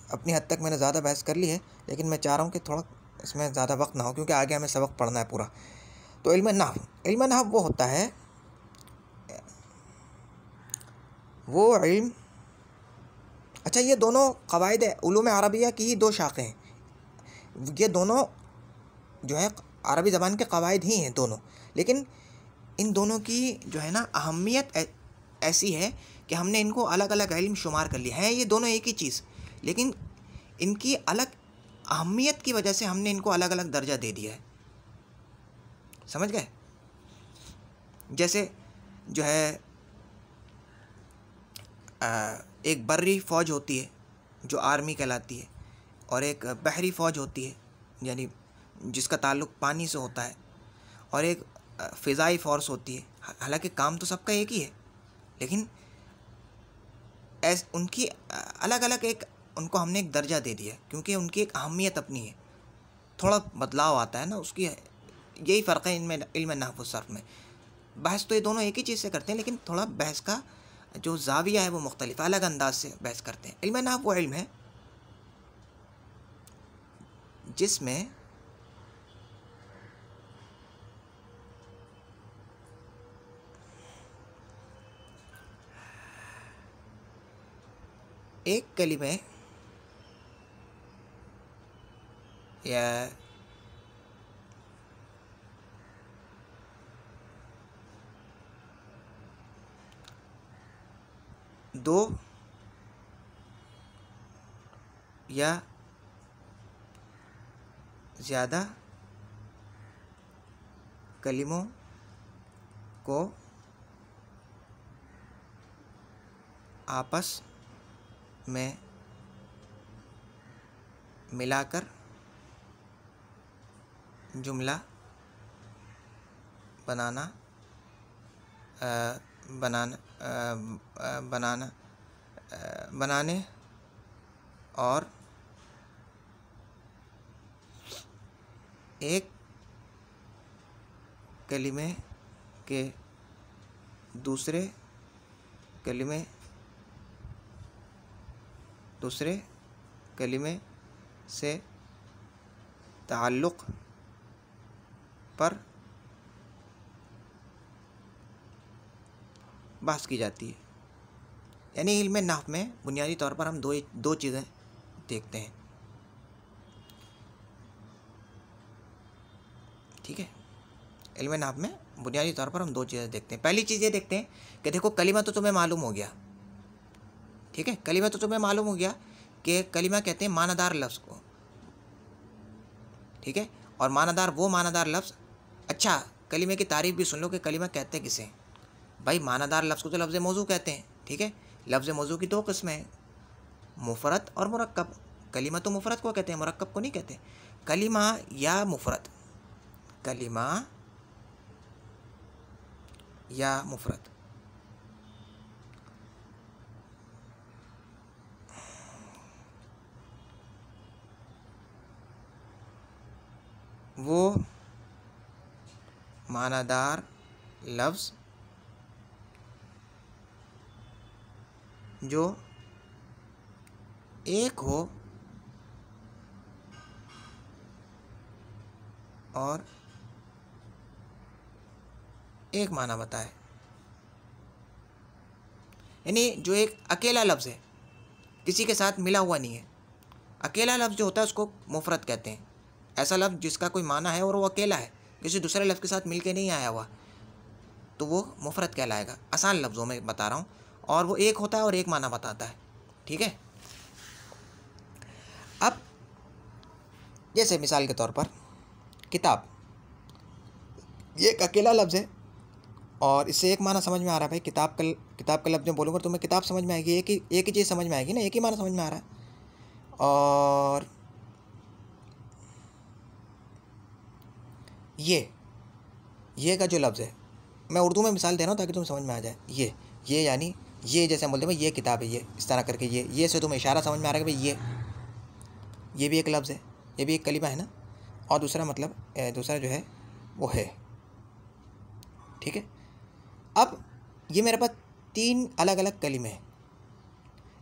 अपनी हद तक मैंने ज़्यादा बहस कर ली है, लेकिन मैं चाह रहा हूँ कि थोड़ा इसमें ज़्यादा वक्त ना हो, क्योंकि आगे हमें सबक पढ़ना है पूरा। तो इल्म नहव वो होता है, वो इल्म, अच्छा ये दोनों क़वाइद उलूम अरबिया की ही दो शाखें हैं, ये दोनों जो है अरबी ज़बान के क़वाइद ही हैं दोनों, लेकिन इन दोनों की जो है ना अहमियत ऐसी है कि हमने इनको अलग अलग इल्म शुमार कर लिया है। ये दोनों एक ही चीज़, लेकिन इनकी अलग अहमियत की वजह से हमने इनको अलग अलग दर्जा दे दिया है, समझ गए। जैसे जो है एक बर्री फ़ौज होती है जो आर्मी कहलाती है, और एक बहरी फ़ौज होती है यानी जिसका ताल्लुक़ पानी से होता है, और एक फ़िज़ाई फ़ोर्स होती है। हालांकि काम तो सबका एक ही है, लेकिन उनकी अलग अलग एक, उनको हमने एक दर्जा दे दिया, क्योंकि उनकी एक अहमियत अपनी है, थोड़ा बदलाव आता है ना उसकी। यही फ़र्क है इनमें, इल्म नहव सर्फ़ में। बहस तो ये दोनों एक ही चीज़ से करते हैं, लेकिन थोड़ा बहस का जो ज़ाविया है वो मुख्तलिफ, अलग अंदाज से बहस करते हैं। इल्म नहव वो इल्म है जिसमें एक कलिमे या दो या ज़्यादा कलिमों को आपस में मिलाकर जुमला बनाना बनाने और एक कलिमे के दूसरे कलिमे से ताल्लुक़ पर बहस की जाती है। यानी इल्म नहव में बुनियादी तौर पर हम दो चीज़ें देखते हैं, ठीक है। इल्म नहव में बुनियादी तौर पर हम दो चीज़ें देखते हैं। पहली चीज़ ये देखते हैं कि देखो कलिमा तो तुम्हें मालूम हो गया, ठीक है, कलिमा तो तुम्हें मालूम हो गया कि कलिमा कहते हैं मानादार लफ्ज़ को, ठीक है। और मानादार वो मानादार लफ्ज़, अच्छा कलिमे की तारीफ़ भी सुन लो कि कलिमा कहते किसे। भाई मानादार लफ्ज़ को तो लफ्ज़ मौजू कहते हैं, ठीक है। लफ्ज़ मौजू की दो किस्में हैं, मुफ़रद और मुरक्कब। कलिमा तो मुफ़रद को कहते हैं, मुरक्कब को नहीं कहते। कलिमा या मुफ़रद, कलिमा या मुफ़रद, वो मानादार लफ्ज़ जो एक हो और एक माना बताए। यानी जो एक अकेला लफ्ज़ है, किसी के साथ मिला हुआ नहीं है, अकेला लफ्ज़ जो होता है उसको मुफ़रद कहते हैं। ऐसा लफ्ज़ जिसका कोई माना है और वो अकेला है, किसी दूसरे लफ्ज़ के साथ मिल के नहीं आया हुआ, तो वो मुफ़रद कहलाएगा। आसान लफ्ज़ों में बता रहा हूँ, और वो एक होता है और एक माना बताता है, ठीक है। अब जैसे मिसाल के तौर पर किताब, ये एक अकेला लफ्ज़ है और इससे एक माना समझ में आ रहा है। भाई किताब का लफ्ज़ में बोलूँगा तो तुम्हें किताब समझ में आएगी, एक ही चीज़ समझ में आएगी ना, एक ही माना समझ में आ रहा है। और ये का जो लफ्ज़ है, मैं उर्दू में मिसाल दे रहा हूँ ताकि तुम समझ में आ जाए। ये यानी ये जैसे हम बोलते हैं भाई ये किताब है, ये इस तरह करके ये से तुम्हें इशारा समझ में आ रहा है कि भाई ये भी एक लफ्ज़ है, ये भी एक कलिमा है ना। और दूसरा मतलब दूसरा जो है वो है, ठीक है। अब ये मेरे पास 3 अलग अलग कलिमे हैं।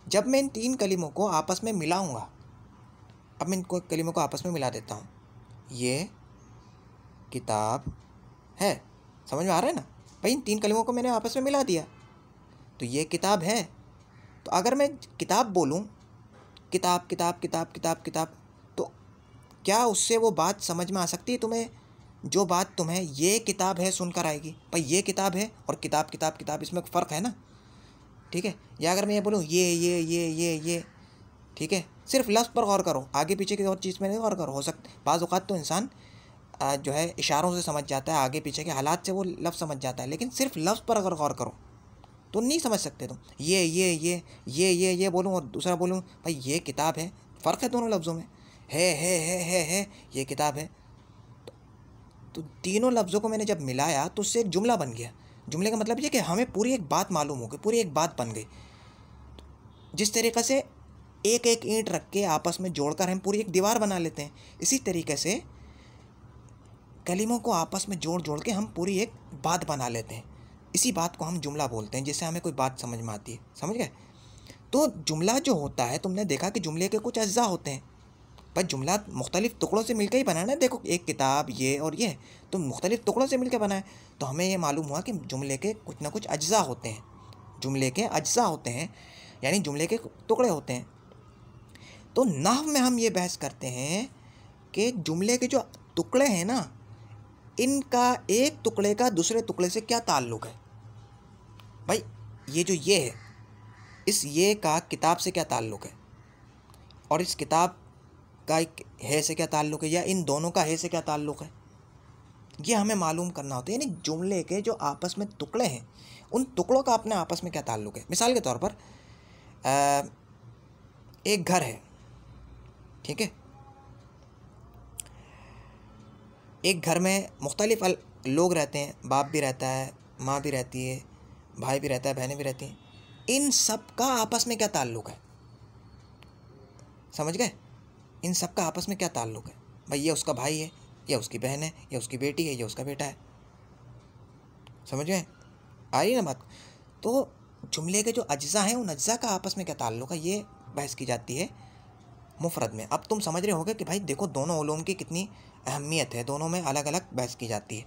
जब मैं इन 3 कलिमों को आपस में मिलाऊंगा, अब मैं इनको कलिमों को आपस में मिला देता हूँ। ये किताब है, समझ में आ रहा है ना भाई? इन 3 कलिमों को मैंने आपस में मिला दिया तो ये किताब है। तो अगर मैं किताब बोलूँ, किताब किताब किताब किताब किताब, तो क्या उससे वो बात समझ में आ सकती है तुम्हें? जो बात तुम्हें ये किताब है सुनकर आएगी, भाई ये किताब है और किताब किताब किताब, इसमें फ़र्क है ना, ठीक है। या अगर मैं ये बोलूँ ये, ठीक है, सिर्फ लफ्ज़ पर गौर करो, आगे पीछे की और चीज़ में नहीं गौर करो। हो सकता बाज़ औक़ात तो इंसान जो है इशारों से समझ जाता है, आगे पीछे के हालात से वो लफ्ज़ समझ जाता है, लेकिन सिर्फ लफ्ज़ पर अगर गौर करो तो नहीं समझ सकते तुम। ये बोलूँ और दूसरा बोलूँ, भाई ये किताब है, फ़र्क है दोनों लफ्ज़ों में। है, ये किताब है। तो तीनों लफ्ज़ों को मैंने जब मिलाया तो उससे एक जुमला बन गया। जुमले का मतलब ये कि हमें पूरी एक बात मालूम हो गई, पूरी एक बात बन गई। जिस तरीक़े से एक एक ईंट रख के आपस में जोड़कर हम पूरी एक दीवार बना लेते हैं, इसी तरीके से कलिमों को आपस में जोड़ जोड़ के हम पूरी एक बात बना लेते हैं। इसी बात को हम जुमला बोलते हैं, जिससे हमें कोई बात समझ में आती है। समझ गए? तो जुमला जो होता है, तुमने देखा कि जुमले के कुछ अज्जा होते हैं। भाई जुमला मुख्तलिफ़ टुकड़ों से मिलकर ही बना है ना। देखो, एक किताब, ये और ये तो मुख्तलिफ़ टुकड़ों से मिलकर बना है। तो हमें ये मालूम हुआ कि जुमले के कुछ ना कुछ अज्जा होते हैं। जुमले के अज्जा होते हैं यानी जुमले के टुकड़े होते हैं। तो नहव में हम ये बहस करते हैं कि जुमले के जो टुकड़े हैं ना, इनका एक टुकड़े का दूसरे टुकड़े से क्या ताल्लुक़ है। भाई ये जो ये है, इस ये का किताब से क्या ताल्लुक़ है, और इस किताब का एक है से क्या ताल्लुक़ है, या इन दोनों का है से क्या ताल्लुक़ है, ये हमें मालूम करना होता है। यानी जुमले के जो आपस में टुकड़े हैं, उन टुकड़ों का अपने आपस में क्या ताल्लुक़ है। मिसाल के तौर पर एक घर है, ठीक है। एक घर में मुख्तलिफ़ लोग रहते हैं, बाप भी रहता है, माँ भी रहती है, भाई भी रहता है, बहनें भी रहती हैं। इन सब का आपस में क्या ताल्लुक़ है, समझ गए? इन सब का आपस में क्या ताल्लुक़ है। भाई ये उसका भाई है, या उसकी बहन है, या उसकी बेटी है, या उसका बेटा है। समझ गए? आ रही ना बात? तो जुमले के जो अज्जा हैं, उन अज्जा का आपस में क्या ताल्लुक़ है, ये बहस की जाती है मुफ़रद में। अब तुम समझ रहे होगे कि भाई देखो, दोनों उलूम की कितनी अहमियत है, दोनों में अलग अलग बहस की जाती है।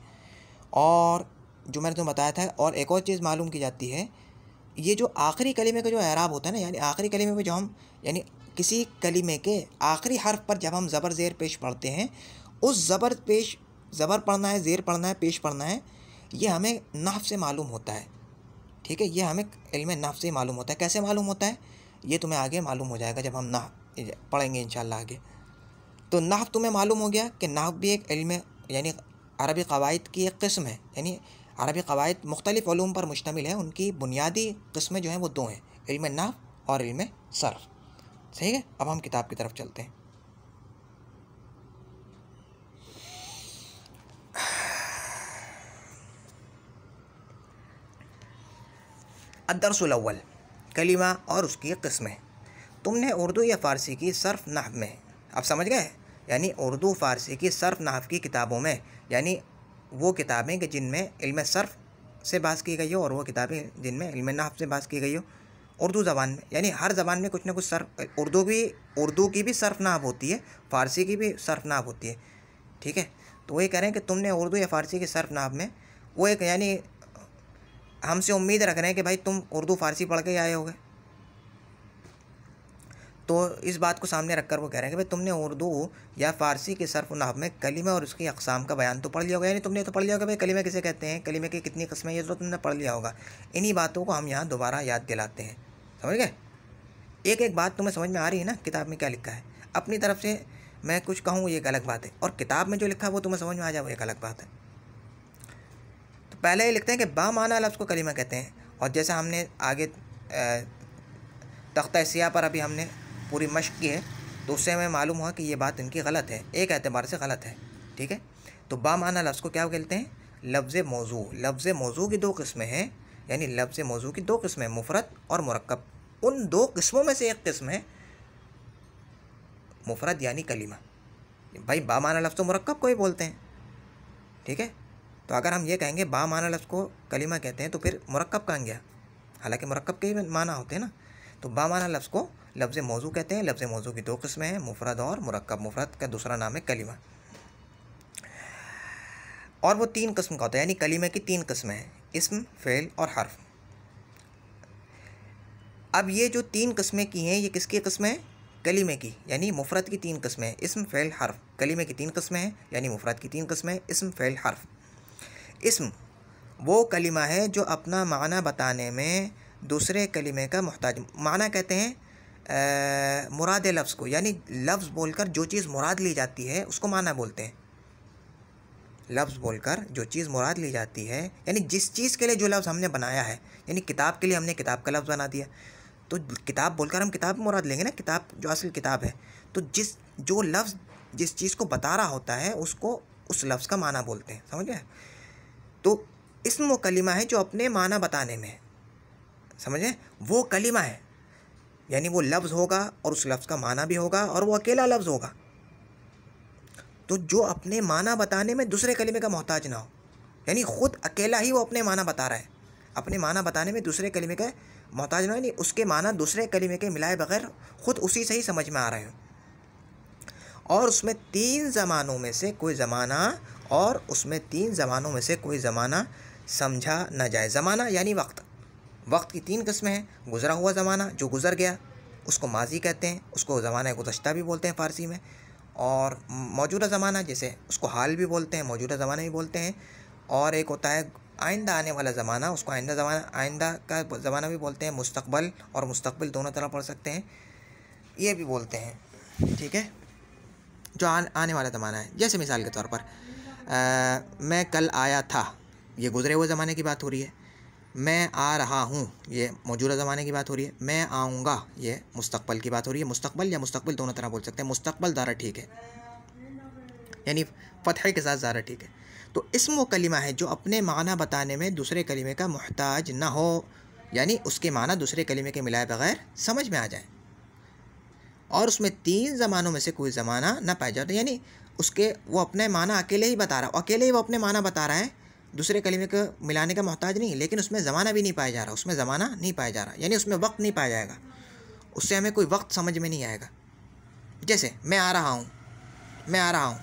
और जो मैंने तुम्हें बताया था, और एक और चीज़ मालूम की जाती है, ये जो आखिरी कलीमे का जो एराब होता है ना, यानी आखिरी कलीमे में जो हम, यानी किसी कलीमे के आखिरी हर्फ पर जब हम ज़बर ज़ेर पेश पढ़ते हैं, उस ज़बर पढ़ना है, ज़ेर पढ़ना है, पेश पढ़ना है, ये हमें नहव से मालूम होता है, ठीक है। ये हमें इल्म नहव से मालूम होता है। कैसे मालूम होता है, ये तुम्हें आगे मालूम हो जाएगा जब हम नहव पढ़ेंगे इंशाअल्लाह आगे। तो नहव तुम्हें मालूम हो गया कि नहव भी एक इल्म, यानी अरबी क़वाइद की एक किस्म है। यानी अरबी क़वाइद मुख्तलिफ़ उलूम पर मुश्तमिल है। उनकी बुनियादी किस्में जो हैं वो 2 हैं, इल्म नहव और इल्म सर्फ़। सही है। अब हम किताब की तरफ चलते हैं। अद्दर्सुल अव्वल, कलिमा और उसकी किस्में। तुमने उर्दू या फ़ारसी की सर्फ़ नहव में, अब समझ गए, यानी उर्दू फ़ारसी की सर्फ़ नहव की किताबों में, यानी वो किताबें कि जिनमें इल्म सर्फ़ से बात की गई हो, और वो किताबें जिनमें इल्म नहव से बात की गई हो उर्दू ज़बान में। यानी हर ज़बान में कुछ ना कुछ सर्फ़, उर्दू की भी सर्फ़ नहव होती है, फ़ारसी की भी सर्फ़ नहव होती है, ठीक है। तो वही कह रहे हैं कि तुमने उर्दू या फ़ारसी की सर्फ़ नहव में, वो एक, यानी हमसे उम्मीद रख रहे हैं कि भाई तुम उर्दू फ़ारसी पढ़ के आए होगे, तो इस बात को सामने रखकर वो कह रहे हैं कि भाई तुमने उर्दू या फ़ारसी के सर्फ़ नहव में कलीमे और उसकी अक़साम का बयान तो पढ़ लिया होगा। यानी तुमने तो पढ़ लिया होगा भाई कलीमे किसे कहते हैं, कलीमे की कितनी किस्में, ये तो तुमने पढ़ लिया होगा। इन्हीं बातों को हम यहाँ दोबारा याद दिलाते हैं। समझ गए? एक एक बात तुम्हें समझ में आ रही है ना, किताब में क्या लिखा है। अपनी तरफ से मैं कुछ कहूँ ये एक अलग बात है, और किताब में जो लिखा है वो तुम्हें समझ में आ जाए वो एक अलग बात है। तो पहले ये लिखते हैं कि बामाना लफ्ज़ को कलीमा कहते हैं, और जैसा हमने आगे तख्ता सियाह पर अभी हमने पूरी मश्क की है, तो उससे हमें मालूम हुआ कि ये बात इनकी गलत है, एक एतबार से गलत है, ठीक है। तो बामाना लफ्ज़ को क्या कहते हैं, लफ्ज़ मौजू। लफ्ज़ मौजू की 2 किस्में हैं, यानी लफ्ज़ मौजू की 2 किस्में, मुफ़रद और मुरक्कब। उन 2 किस्मों में से एक किस्म है मुफ़रद यानी कलीमा। भाई बामाना लफ्ज़ तो मुरक्कब को ही बोलते हैं, ठीक है। तो अगर हम ये कहेंगे बामाना लफ्ज़ को कलिमा कहते हैं तो फिर मुरक्कब कहाँ गया, हालांकि मुरक्कब के ही माना होते हैं ना। तो बामाना लफ्ज़ को लफ्ज़ मौजू कहते हैं। लफ्ज़ मौजू की दो किस्में हैं, मुफरद और मुरक्कब। मुफरद का दूसरा नाम है कलिमा, और वो 3 किस्म का होता है, यानी कलिमे की 3 किस्में हैं, इस्म, फ़ेल और हर्फ। अब ये जो 3 किस्में की हैं, ये किसकी किस्में हैं? कलिमे की, यानी मुफरद की 3 किस्में हैं, इस्म, फ़ेल, हर्फ। कलिमे की 3 किस्में हैं, यानी मुफरद की 3 किस्में हैं, इस्म, फ़ेल, हर्फ। इस्म वो कलिमा है जो अपना माना बताने में दूसरे कलिमे का मोहताज, माना कहते हैं मुराद लफ्ज़ को, यानी लफ्ज़ बोलकर जो चीज़ मुराद ली जाती है उसको माना बोलते हैं। लफ्ज़ बोलकर जो चीज़ मुराद ली जाती है, यानी जिस चीज़ के लिए जो लफ्ज़ हमने बनाया है, यानी किताब के लिए हमने किताब का लफ्ज़ बना दिया, तो किताब बोलकर हम किताब मुराद लेंगे ना, किताब जो असल किताब है। तो जो लफ्ज़ जिस चीज़ को बता रहा होता है उसको उस लफ्ज़ का माना बोलते हैं, समझ गए। तो इस्म वो कलिमा है जो अपने माना बताने में, समझे, वो कलिमा है, यानी वो लफ्ज़ होगा और उस लफ्ज़ का माना भी होगा और वो अकेला लफ्ज़ होगा, तो जो अपने माना बताने में दूसरे कलिमे का मोहताज ना हो, यानी ख़ुद अकेला ही वो अपने माना बता रहा है, अपने माना बताने में दूसरे कलिमे का मोहताज ना हो, यानी उसके माना दूसरे कलिमे के मिलाए बगैर ख़ुद उसी से ही समझ में आ रहे हैं। और उसमें 3 ज़मानों में से कोई ज़माना समझा न जाए। ज़माना यानी वक्त की 3 किस्में हैं। गुज़रा हुआ ज़माना जो गुज़र गया उसको माजी कहते हैं, उसको ज़माना गुज़श्ता भी बोलते हैं फ़ारसी में। और मौजूदा ज़माना जैसे उसको हाल भी बोलते हैं, मौजूदा ज़माना भी बोलते हैं। और एक होता है आइंदा आने वाला ज़माना, उसको आइंदा का ज़माना भी बोलते हैं। मुस्तक़बल और मुस्तक़बिल दोनों तरह पढ़ सकते हैं, ये भी बोलते हैं, ठीक है, जो आने वाला ज़माना है। जैसे मिसाल के तौर पर मैं कल आया था, ये गुज़रे हुए ज़माने की बात हो रही है। मैं आ रहा हूँ, ये मौजूदा ज़माने की बात हो रही है। मैं आऊँगा, ये मुस्तक़बल की बात हो रही है। मुस्तक़बल या मुस्तक़बिल दोनों तरह बोल सकते हैं। मुस्तक़बल ज़्यादा ठीक है, यानी फ़तह के साथ ज़्यादा ठीक है। तो इस्म वो कलिमा है जो अपने माना बताने में दूसरे कलिमे का मोहताज ना हो, यानी उसके माना दूसरे कलिमे के मिलाए बगैर समझ में आ जाए, और उसमें 3 ज़मानों में से कोई ज़माना ना पाया जाता, यानी उसके वो अपने माना अकेले ही बता रहा है, अकेले ही वो अपने माना बता रहा है, दूसरे कलिमे को मिलाने का मोहताज नहीं, लेकिन उसमें ज़माना भी नहीं पाया जा रहा, उसमें ज़माना नहीं पाया जा रहा, यानी उसमें वक्त नहीं पाया जाएगा, उससे हमें कोई वक्त समझ में नहीं आएगा। जैसे मैं आ रहा हूँ,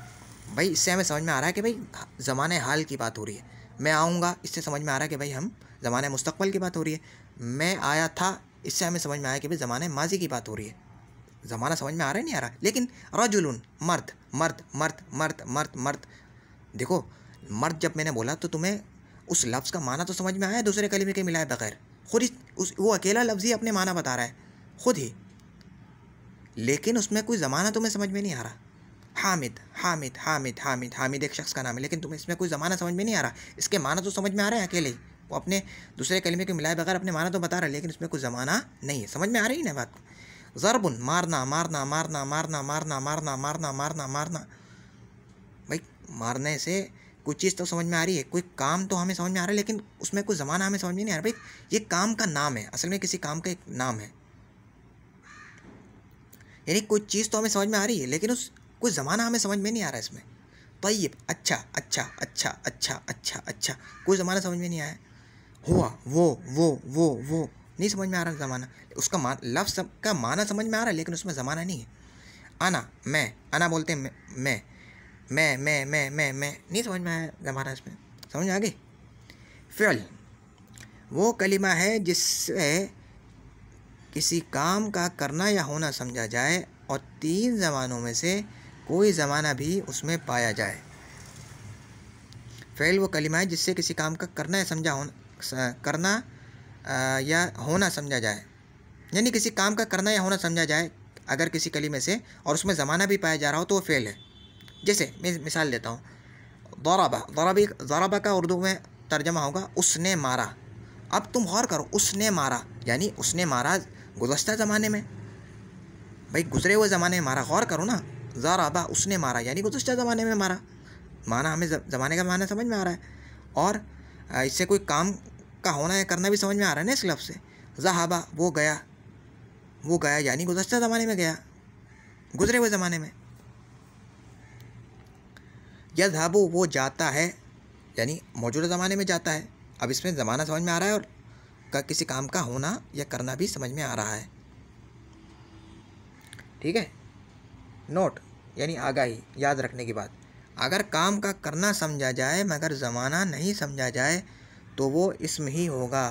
भाई इससे हमें समझ में आ रहा है कि भाई ज़माने हाल की बात हो रही है। मैं आऊँगा, इससे समझ में आ रहा है कि भाई हम ज़माने मुस्तक़बल की बात हो रही है। मैं आया था, इससे हमें समझ में आया कि भाई ज़माने माजी की बात हो रही है। ज़माना समझ में आ रहा है नहीं आ रहा। लेकिन रजुलुन, मर्द मर्द मर्द मर्द मर्द मर्द, देखो मर्द जब मैंने बोला तो तुम्हें उस लफ्ज़ का माना तो समझ में आया दूसरे कलिमे के मिलाए बगैर, खुद ही वो अकेला लफ्ज़ ही अपने माना बता रहा है खुद ही, लेकिन उसमें कोई ज़माना तुम्हें समझ में नहीं आ रहा। हामिद हामिद हामिद हामिद हामिद एक शख्स का नाम है, लेकिन तुम्हें इसमें कोई ज़माना समझ में नहीं आ रहा। इसके माना तो समझ में आ रहा है अकेले ही, वो अपने दूसरे कलिमे के मिलाए बगैर अपने माना तो बता रहा है, लेकिन इसमें कोई ज़माना नहीं है। समझ में आ रही है ना बात। ज़रबुन, मारना मारना मारना मारना मारना मारना मारना मारना मारना, भाई मारने से कोई चीज़ तो समझ में आ रही है, कोई काम तो हमें समझ में आ रहा है, लेकिन उसमें कोई ज़माना हमें समझ में नहीं आ रहा। भाई ये काम का नाम है, असल में किसी काम का एक नाम है, यानी कोई चीज़ तो हमें समझ में आ रही है, लेकिन उस कोई ज़माना हमें समझ में नहीं आ रहा है इसमें। तय्यब, अच्छा अच्छा अच्छा अच्छा अच्छा अच्छा, कोई ज़माना समझ में नहीं आया। हुआ, वो नहीं समझ में आ रहा ज़माना, उसका लफ्ज़ का माना समझ में आ रहा है, लेकिन उसमें ज़माना नहीं है। आना, मैं, आना बोलते हैं मैं नहीं समझ में आया ज़माना इसमें, समझ में आ गई। फ़िल वो कलिमा है जिससे किसी काम का करना या होना समझा जाए और 3 ज़मानों में से कोई ज़माना भी उसमें पाया जाए। फ़िल वो कलिमा है जिससे किसी काम का करना या होना समझा जाए, यानी किसी काम का करना या होना समझा जाए अगर किसी कलिमे से, और उसमें ज़माना भी पाया जा रहा हो तो वो फ़िल है। जैसे मैं मिसाल देता हूँ, ज़रबा का उर्दू में तर्जमा होगा उसने मारा। अब तुम गौर करो, उसने मारा यानी उसने मारा गुज़श्ता ज़माने में, भाई गुज़रे हुए ज़माने में मारा, गौर करो ना। ज़रबा उसने मारा यानी गुज़श्ता ज़माने में मारा, माना हमें ज़माने का माना समझ में आ रहा है, और इससे कोई काम का होना या करना भी समझ में आ रहा है ना इस लफ्ज़ से। ज़हाबा वो गया यानी गुज़श्ता ज़माने में गया, गुज़रे हुए ज़माने में। यज़हबु वो जाता है यानी मौजूदा ज़माने में जाता है। अब इसमें ज़माना समझ में आ रहा है और किसी काम का होना या करना भी समझ में आ रहा है। ठीक है। नोट यानी आगाही, याद रखने की बात। अगर काम का करना समझा जाए मगर ज़माना नहीं समझा जाए तो वो इस्म ही होगा।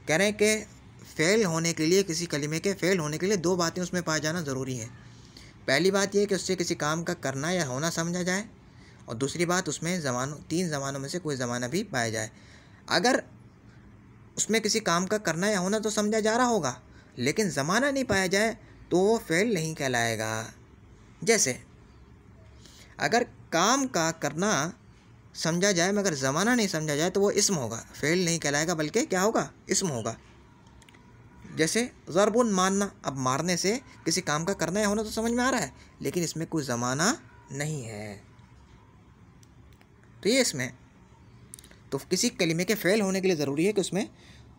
कह रहे हैं कि फ़ेल होने के लिए, किसी कलिमे के फ़ेल होने के लिए 2 बातें उसमें पाया जाना ज़रूरी है। पहली बात यह कि उससे किसी काम का करना या होना समझा जाए, और दूसरी बात उसमें 3 ज़मानों में से कोई ज़माना भी पाया जाए। अगर उसमें किसी काम का करना या होना तो समझा जा रहा होगा लेकिन ज़माना नहीं पाया जाए तो वो फ़ेल नहीं कहलाएगा। जैसे अगर काम का करना समझा जाए मगर ज़माना नहीं समझा जाए तो वो इस्म होगा, फ़ेल नहीं कहलाएगा बल्कि क्या होगा, इस्म होगा। जैसे ज़रबुन, मारना। अब मारने से किसी काम का करना या होना तो समझ में आ रहा है लेकिन इसमें कोई ज़माना नहीं है, तो ये इसमें तो किसी कलिमे के फ़ेल होने के लिए ज़रूरी है कि उसमें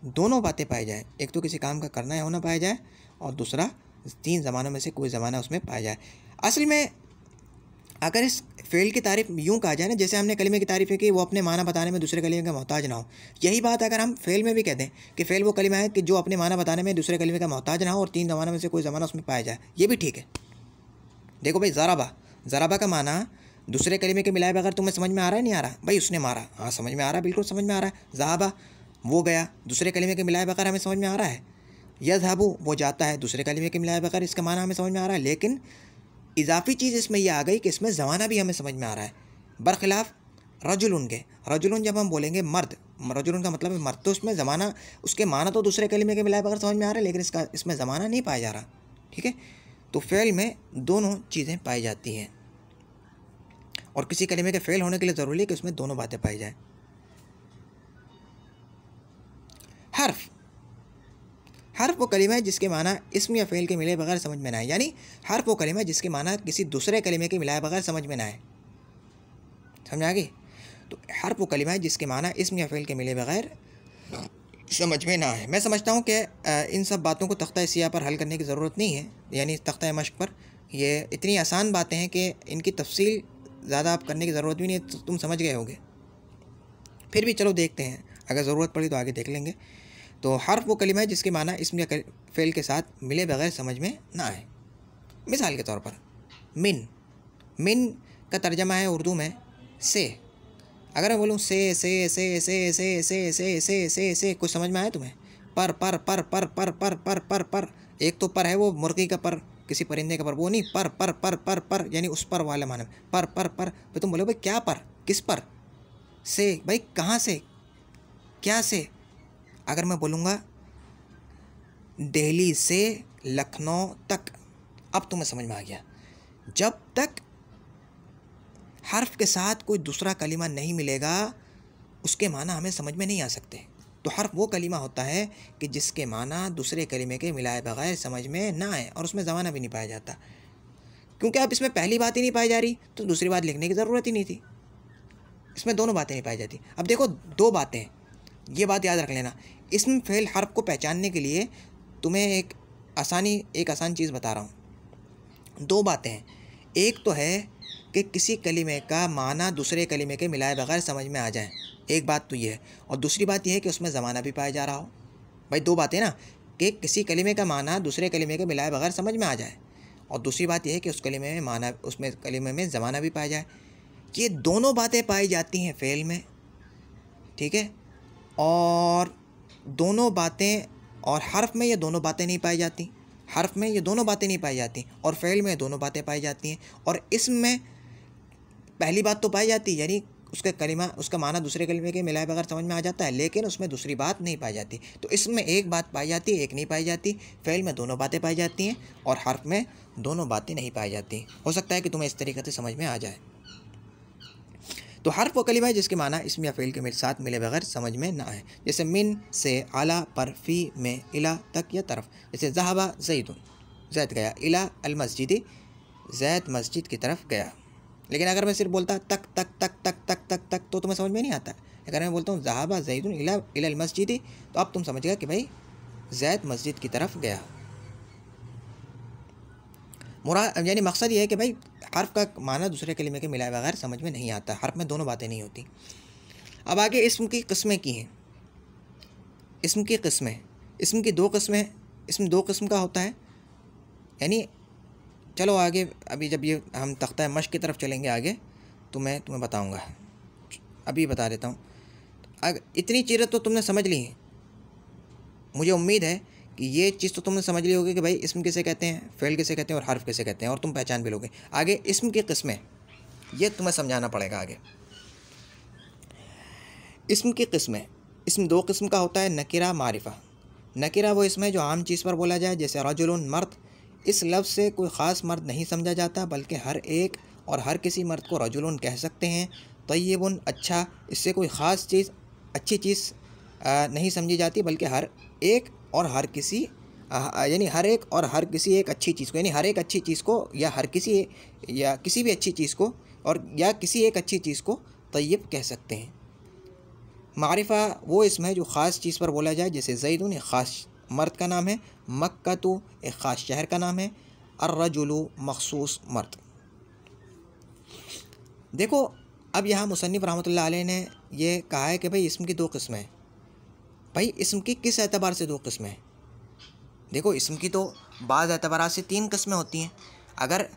दोनों बातें पाई जाए। एक तो किसी काम का करना या होना पाया जाए और दूसरा 3 ज़मानों में से कोई ज़माना उसमें पाया जाए। असल में अगर इस फ़ेल की तारीफ़ यूँ कहा जाए ना, जैसे हमने कलिमे की तारीफ़ है कि वो अपने माना बताने में दूसरे कलिमे का मोहताज ना हो, यही बात अगर हम फ़ेल में भी कह दें कि फ़ेल वो कलिमा है कि जो अपने माना बताने में दूसरे कलिमे का मोहताज ना हो और 3 ज़मानों में से कोई ज़माना उसमें पाया जाए, ये भी ठीक है। देखो भाई, ज़राबा का माना दूसरे कलिमे के मिलाए बगैर तुम्हें समझ में आ रहा है, नहीं आ रहा? भाई उसने मारा, हाँ समझ में आ रहा है, बिल्कुल समझ में आ रहा है। ज़हाबा वो गया, दूसरे कलिमे के मिलाए बगैर हमें समझ में आ रहा है। यज़हबु वो जाता है, दूसरे कलिमे के मिलाए बगैर इसका माना हमें समझ में आ रहा है। लेकिन इजाफी चीज़ इसमें यह आ गई कि इसमें ज़माना भी हमें समझ में आ रहा है। बरखिलाफ़ रजुलुन के, रजुलुन जब हम बोलेंगे मर्द, रजुलुन का मतलब है मर्द, तो उसमें ज़माना, उसके माना तो दूसरे कलिमे के मिलाए बगैर समझ में आ रहा है लेकिन इसमें ज़माना नहीं पाया जा रहा। ठीक है, तो फ़ेल में दोनों चीज़ें पाई जाती हैं और किसी कलिमे के फ़ेल होने के लिए ज़रूरी है कि उसमें दोनों बातें पाई जाएँ। हर्फ वो कलिमा है जिसके माना इस्म या फ़ेल के मिले बगैर समझ में ना आए। यानी हर्फ वो कलिमा है जिसके माना किसी दूसरे कलिमे के मिलाए बगैर समझ में ना आए। समझ आ गई? तो हर्फ वो कलिमा है जिसके माना इस्म या फ़ेल के मिले बगैर समझ में ना आए। मैं समझता हूँ कि इन सब बातों को तख्ता सियाह पर हल करने की ज़रूरत नहीं है, यानी तख्ता मश्क पर। ये इतनी आसान बातें हैं कि इनकी तफसील ज़्यादा आप करने की ज़रूरत भी नहीं है, तो तुम समझ गए होगे। फिर भी चलो देखते हैं, अगर ज़रूरत पड़ी तो आगे देख लेंगे। तो हर्फ वो कलिमा है जिसके माना इस्म या फ़ेल के साथ मिले बगैर समझ में ना आए। मिसाल के तौर पर मिन का तर्जमा है उर्दू में से। अगर मैं बोलूँ से कुछ समझ में आया तुम्हें? पर एक तो पर है वो मुर्गी का पर, किसी परिंदे का पर, वो नहीं, पर यानी उस पर वाला माना पर। तो तुम बोलो भाई क्या पर, किस पर? से भाई कहाँ से, क्या से? अगर मैं बोलूँगा दिल्ली से लखनऊ तक, अब तुम्हें समझ में आ गया। जब तक हर्फ के साथ कोई दूसरा कलिमा नहीं मिलेगा उसके माना हमें समझ में नहीं आ सकते। तो हर्फ वो कलिमा होता है कि जिसके माना दूसरे कलिमे के मिलाए बगैर समझ में ना आए और उसमें ज़माना भी नहीं पाया जाता। क्योंकि अब इसमें पहली बात ही नहीं पाई जा रही तो दूसरी बात लिखने की ज़रूरत ही नहीं थी। इसमें दोनों बातें नहीं पाई जाती। अब देखो 2 बातें, ये बात याद रख लेना। इस्म फ़ेल हर्फ को पहचानने के लिए तुम्हें एक आसान चीज़ बता रहा हूँ। 2 बातें हैं। एक तो है कि किसी कलिमे का माना दूसरे कलिमे के मिलाए बगैर समझ में आ जाए, एक बात तो ये है। और दूसरी बात यह है कि उसमें ज़माना भी पाया जा रहा हो। भाई 2 बातें ना, कि किसी कलिमे का माना दूसरे कलिमे के मिलाए बगैर समझ में आ जाए और दूसरी बात यह है कि उस कलिमे में माना, उसमें कलिमे में ज़माना भी पाया जाए। ये दोनों बातें पाई जाती हैं फ़ेल में। ठीक है, और दोनों बातें, और हर्फ में ये दोनों बातें नहीं पाई जाती। हर्फ में ये दोनों बातें नहीं पाई जाती और फ़ेल में दोनों बातें पाई जाती हैं। और इसम में पहली बात तो पाई जाती है, यानी उसका कलिमा, उसका माना दूसरे कलिमे के मिलाए बगैर समझ में आ जाता है, लेकिन उसमें दूसरी बात नहीं पाई जाती। तो इसमें एक बात पाई जाती है, एक नहीं पाई जाती। फ़ेल में दोनों बातें पाई जाती हैं और हर्फ में दोनों बातें नहीं पाई जाती। हो सकता है कि तुम्हें इस तरीके से समझ में आ जाए। तो हर्फ वो कलिमा है जिसके माना इस्म या फ़ेल के साथ मिले बगैर समझ में ना आए। जैसे मिन से आला पर, फ़ी में इला तक या तरफ। जैसे ज़हाबा ज़ैदुन, ज़ैद गया, इला अल मस्जिद, ज़ैद मस्जिद की तरफ गया। लेकिन अगर मैं सिर्फ बोलता तक तक तक तक तक तक तक तो तुम्हें समझ में नहीं आता। अगर मैं बोलता हूँ ज़हाबा ज़ैदुन इला अल मस्जिद, तो अब तुम समझ गया कि भाई ज़ैद मस्जिद की तरफ गया। यानी मकसद ये है कि भाई हर्फ का माना दूसरे कलिमे के मिलाए बगैर समझ में नहीं आता, हर्फ में दोनों बातें नहीं होती। अब आगे इस्म की किस्में की हैं। इस्म की किस्में, इस्म की दो किस्में, इसमें दो किस्म का होता है। यानी चलो आगे, अभी जब ये हम तख्ता मश्क की तरफ चलेंगे आगे तो मैं तुम्हें बताऊंगा, अभी बता देता हूँ। अगर इतनी चीज़ें तो तुमने समझ ली हैं, मुझे उम्मीद है कि ये चीज़ तो तुमने समझ ली होगी कि भाई इस्म किसे कहते हैं, फ़ेल किसे कहते हैं और हर्फ किसे कहते हैं, और तुम पहचान भी लोगे। आगे इस्म की किस्में, ये तुम्हें समझाना पड़ेगा आगे। इस्म की किस्में, इस्म दो किस्म का होता है, नकीरा मारिफा। नकीरा वो इसम है जो आम चीज़ पर बोला जाए, जैसे रजुलन मर्द। इस लफ्ज़ से कोई ख़ास मर्द नहीं समझा जाता, बल्कि हर एक और हर किसी मर्द को रजुलन कह सकते हैं। तय्यबुन अच्छा, इससे कोई ख़ास चीज़, अच्छी चीज़ नहीं समझी जाती, बल्कि हर एक और हर किसी, यानी हर एक और हर किसी एक अच्छी चीज़ को, यानी हर एक अच्छी चीज़ को या हर किसी या किसी भी अच्छी चीज़ को और या किसी एक अच्छी चीज़ को तय्यब कह सकते हैं। मारिफा वो इसम है जो ख़ास चीज़ पर बोला जाए, जैसे ज़ैदुन एक ख़ास मर्द का नाम है, मक्कतु एक ख़ास शहर का नाम है, अर्रजुलु मखसूस मर्द। देखो अब यहाँ मुसन्निफ़ रहमतुल्लाह अलैह ने ये कहा है कि भाई इस्म की दो किस्में हैं। भाई इस्म की किस एतबार से दो किस्में हैं? देखो इस्म की तो बाज़ एतबारात से तीन किस्में होती हैं। अगर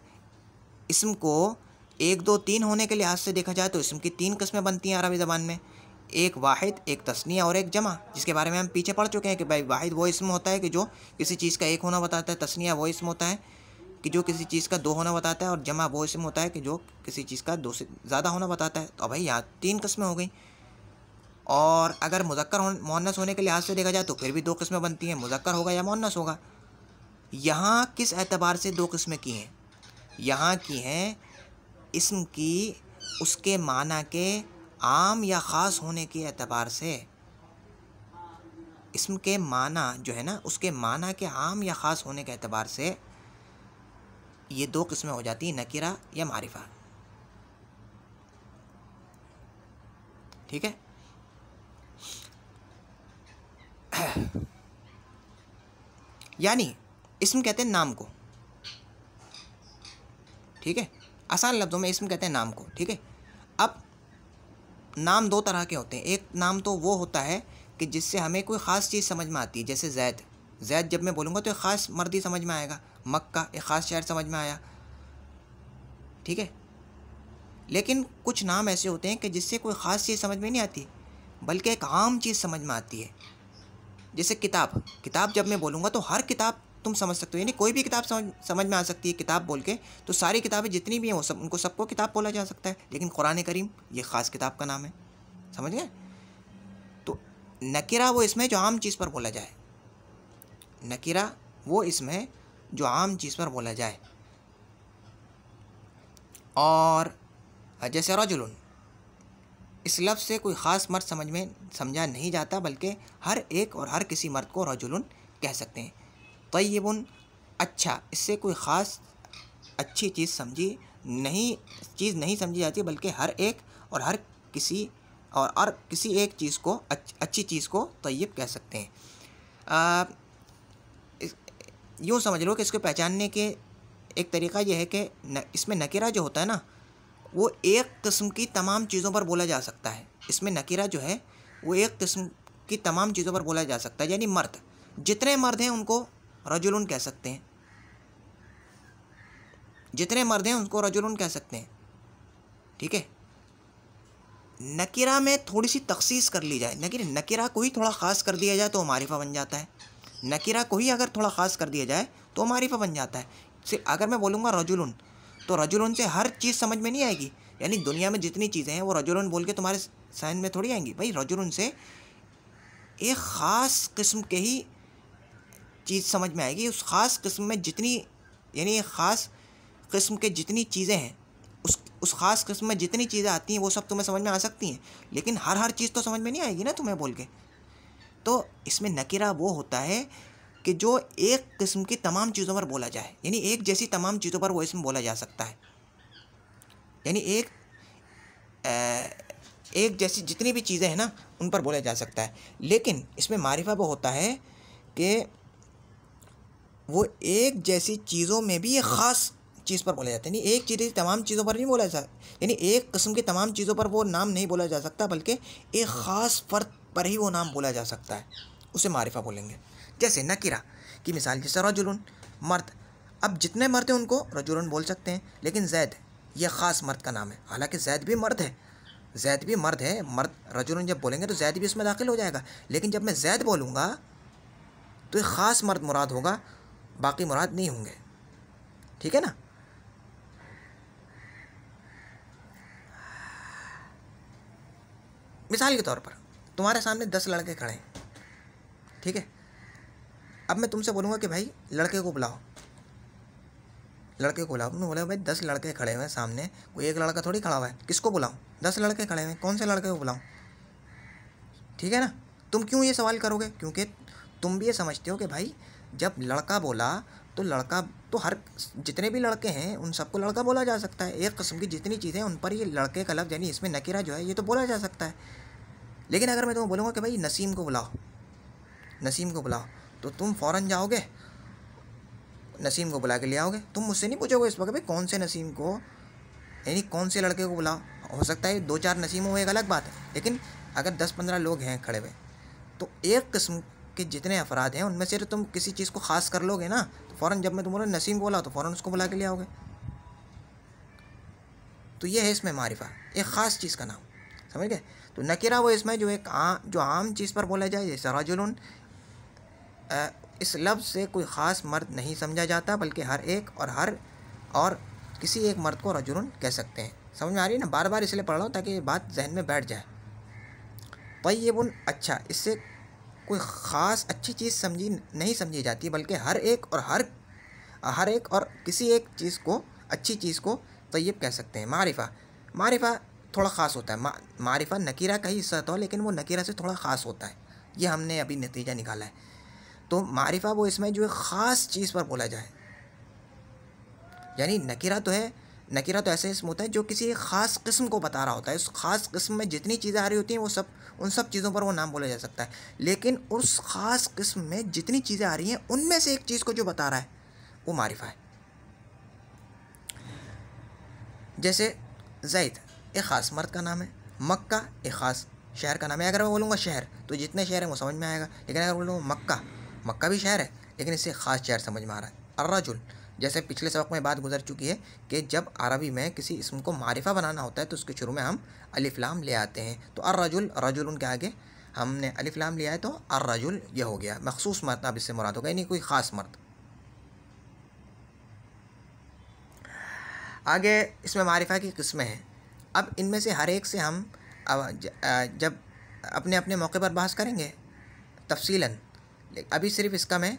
इस्म को एक दो तीन होने के लिहाज से देखा जाए तो इस्म की तीन किस्में बनती हैं अरबी ज़बान में, एक वाहिद, एक तस्निया और एक जमा, जिसके बारे में हम पीछे पढ़ चुके हैं कि भाई वाहिद वो इस्म होता है कि जो किसी चीज़ का एक होना बताता है, तस्निया वो इस्म होता है कि जो किसी चीज़ का दो होना बताता है, और जमा वो इस्म होता है कि जो किसी चीज़ का दो से ज़्यादा होना बताता है। तो भाई यहाँ तीन किस्में हो गई। और अगर मुज़क्कर मुअन्नस होने के लिहाज से देखा जाए तो फिर भी दो किस्में बनती हैं, मुज़क्कर होगा या मुअन्नस होगा। यहाँ किस एतबार से दो किस्में की हैं? यहाँ की हैं इस्म की उसके माना के आम या ख़ास होने के एतबार से। इस्म के माना जो है ना, उसके माना के आम या ख़ास होने के एतबार से ये दो किस्में हो जाती हैं, नकीरा या मारिफा। ठीक है। यानी इस्म कहते हैं नाम को, ठीक है, आसान लफ्ज़ों में इस्म कहते हैं नाम को। ठीक है। अब नाम दो तरह के होते हैं। एक नाम तो वो होता है कि जिससे हमें कोई ख़ास चीज़ समझ में आती है, जैसे ज़ैद। ज़ैद जब मैं बोलूँगा तो एक ख़ास मर्दी समझ में आएगा, मक्का एक ख़ास शहर समझ में आया। ठीक है। लेकिन कुछ नाम ऐसे होते हैं कि जिससे कोई ख़ास चीज़ समझ में नहीं आती, बल्कि एक आम चीज़ समझ में आती है। जैसे किताब, किताब जब मैं बोलूँगा तो हर किताब तुम समझ सकते हो, यानी कोई भी किताब समझ में आ सकती है किताब बोल के। तो सारी किताबें जितनी भी हैं वो सब, उनको सबको किताब बोला जा सकता है। लेकिन कुरान करीम ये ख़ास किताब का नाम है, समझ गए। तो नकीरा वो इसमें जो आम चीज़ पर बोला जाए, नकीरा वो इसमें जो आम चीज़ पर बोला जाए। और जैसे रजुलन, इस लफ्ज़ से कोई ख़ास मर्द समझा नहीं जाता, बल्कि हर एक और हर किसी मर्द को रजुलन कह सकते हैं। तय्यबुन अच्छा, इससे कोई ख़ास अच्छी चीज़ नहीं समझी जाती, बल्कि हर एक और हर किसी किसी एक चीज़ को, अच्छी चीज़ को तय्यब कह सकते हैं। यूँ समझ लो कि इसको पहचानने के एक तरीक़ा यह है कि इसमें नकीरा जो होता है ना, वो एक किस्म की तमाम चीज़ों पर बोला जा सकता है। इसमें नकीरा जो है वो एक किस्म की तमाम चीज़ों पर बोला जा सकता है। यानी मर्द, जितने मर्द हैं उनको रजुलन कह सकते हैं, जितने मर्द हैं उनको रजुलन कह सकते हैं। ठीक है। नकीरा में थोड़ी सी तखसीस कर ली जाए, नकीरा को ही थोड़ा ख़ास कर दिया जाए तो मारिफा बन जाता है। नकीरा को ही अगर थोड़ा ख़ास कर दिया जाए तो मारिफा बन जाता है। सिर्फ अगर मैं बोलूँगा रजुलन, तो रजुलन से हर चीज़ समझ में नहीं आएगी। यानी दुनिया में जितनी चीज़ें हैं वो रजुलन बोल के तुम्हारे साइन में थोड़ी आएंगी। भाई रजुलन से एक ख़ास किस्म के ही चीज़ समझ में आएगी। उस ख़ास किस्म में जितनी, यानी एक ख़ास किस्म के जितनी चीज़ें हैं, उस ख़ास किस्म में जितनी चीज़ें आती हैं वो सब तुम्हें समझ में आ सकती हैं, लेकिन हर चीज़ तो समझ में नहीं आएगी ना तुम्हें बोल के। तो इसमें नकीरा वो होता है कि जो एक किस्म की तमाम चीज़ों पर बोला जाए, यानी एक जैसी तमाम चीज़ों पर वो इसमें बोला जा सकता है। यानी एक जैसी जितनी भी चीज़ें हैं ना उन पर बोला जा सकता है। लेकिन इसमें मारिफा वो होता है कि वो एक जैसी चीज़ों में भी एक ख़ास चीज़ पर बोला जाता है। नहीं, एक चीज़ तमाम चीज़ों पर नहीं बोला जा, यानी एक किस्म की तमाम चीज़ों पर वो नाम नहीं बोला जा सकता, बल्कि एक ख़ास फ़र्द पर ही वो नाम बोला जा सकता है, उसे मारिफा बोलेंगे। जैसे नकीरा की मिसाल, जैसे रजुलन, मर्द। अब जितने मर्द हैं उनको रजुलन बोल सकते हैं, लेकिन जैद यह ख़ास मर्द का नाम है। हालांकि जैद भी मर्द है, जैद भी मर्द है। मर्द रजुलन जब बोलेंगे तो जैद भी इसमें दाखिल हो जाएगा, लेकिन जब मैं जैद बोलूँगा तो एक ख़ास मर्द मुराद होगा, बाकी मुराद नहीं होंगे। ठीक है ना। मिसाल के तौर पर तुम्हारे सामने 10 लड़के खड़े हैं, ठीक है। अब मैं तुमसे बोलूँगा कि भाई लड़के को बुलाओ, लड़के को बुलाओ। तुमने बोला भाई 10 लड़के खड़े हुए हैं सामने, कोई एक लड़का थोड़ी खड़ा हुआ है, किसको बुलाऊँ? 10 लड़के खड़े हुए हैं, कौन से लड़के को बुलाऊँ? ठीक है ना। तुम क्यों ये सवाल करोगे? क्योंकि तुम भी ये समझते हो कि भाई जब लड़का बोला तो लड़का तो हर जितने भी लड़के हैं उन सबको लड़का बोला जा सकता है। एक किस्म की जितनी चीज़ें उन पर ये लड़के का लफ्ज़ यानी इसमें नकीरा जो है ये तो बोला जा सकता है। लेकिन अगर मैं तुम्हें बोलूँगा कि भाई नसीम को बुलाओ, नसीम को बुलाओ, तो तुम फ़ौरन जाओगे, नसीम को बुला के ले आओगे। तुम मुझसे नहीं पूछोगे इस वक्त भाई कौन से नसीम को, यानी कौन से लड़के को बुलाओ। हो सकता है 2-4 नसीम हो, एक अलग बात है, लेकिन अगर 10-15 लोग हैं खड़े हुए तो एक किस्म के जितने अफराद हैं उनमें से तुम किसी चीज़ को ख़ास कर लोगे ना, तो फ़ौरन जब मैं तुम्हारा नसीम को बुलाओ तो फ़ौरन उसको बुला के ले आओगे। तो ये है इसमें मारिफा, एक ख़ास चीज़ का नाम, समझ गए। तो नकीरा वो इसमें जो एक जो आम चीज़ पर बोला जाए, जैसे रजुलन, इस लफ्ज़ से कोई ख़ास मर्द नहीं समझा जाता, बल्कि हर एक और किसी एक मर्द को रजुलन कह सकते हैं। समझ में आ रही है ना। बार बार इसलिए पढ़ रहा हूँ ताकि ये बात जहन में बैठ जाए। तय्यबुन, अच्छा, इससे कोई ख़ास अच्छी चीज़ नहीं समझी जाती, बल्कि हर एक और किसी एक चीज़ को, अच्छी चीज़ को तय्यब कह सकते हैं। मारिफा थोड़ा ख़ास होता है। मारिफा नकीरा का ही हिस्सा तो, लेकिन वो नकीरा से थोड़ा ख़ास होता है। ये हमने अभी नतीजा निकाला है। तो मारिफा वो इसमें जो एक ख़ास चीज़ पर बोला जाए, यानी नकीरा तो ऐसे इसमें होता है जो किसी एक ख़ास किस्म को बता रहा होता है। उस ख़ास किस्म में जितनी चीज़ें आ रही होती हैं वो सब, उन सब चीज़ों पर वो नाम बोला जा सकता है। लेकिन उस ख़ास किस्म में जितनी चीज़ें आ रही हैं उनमें से एक चीज़ को जो बता रहा है वो मारिफा है। जैसे ज़ैद एक ख़ास मर्द का नाम है, मक्का एक ख़ास शहर का नाम है। अगर मैं बोलूँगा शहर तो जितने शहर हैं वो समझ में आएगा, लेकिन अगर बोलूँगा मक्का भी शहर है, लेकिन इससे ख़ास शहर समझ में आ रहा है। अर्रजुल, जैसे पिछले सबक में बात गुजर चुकी है कि जब अरबी में किसी इसम को मारिफा बनाना होता है तो उसके शुरू में हम अलिफ लाम ले आते हैं। तो अर्रजुल, रजुल के आगे हमने अलिफ लाम लिया है तो अर्रजुल यह हो गया, मखसूस मर्द अब इससे मुराद होगा, यानी कोई ख़ास मर्द। आगे इसमें मारिफा की किस्में हैं। अब इनमें से हर एक से हम जब अपने अपने मौके पर बहस करेंगे तफसीलन। अभी सिर्फ इसका मैं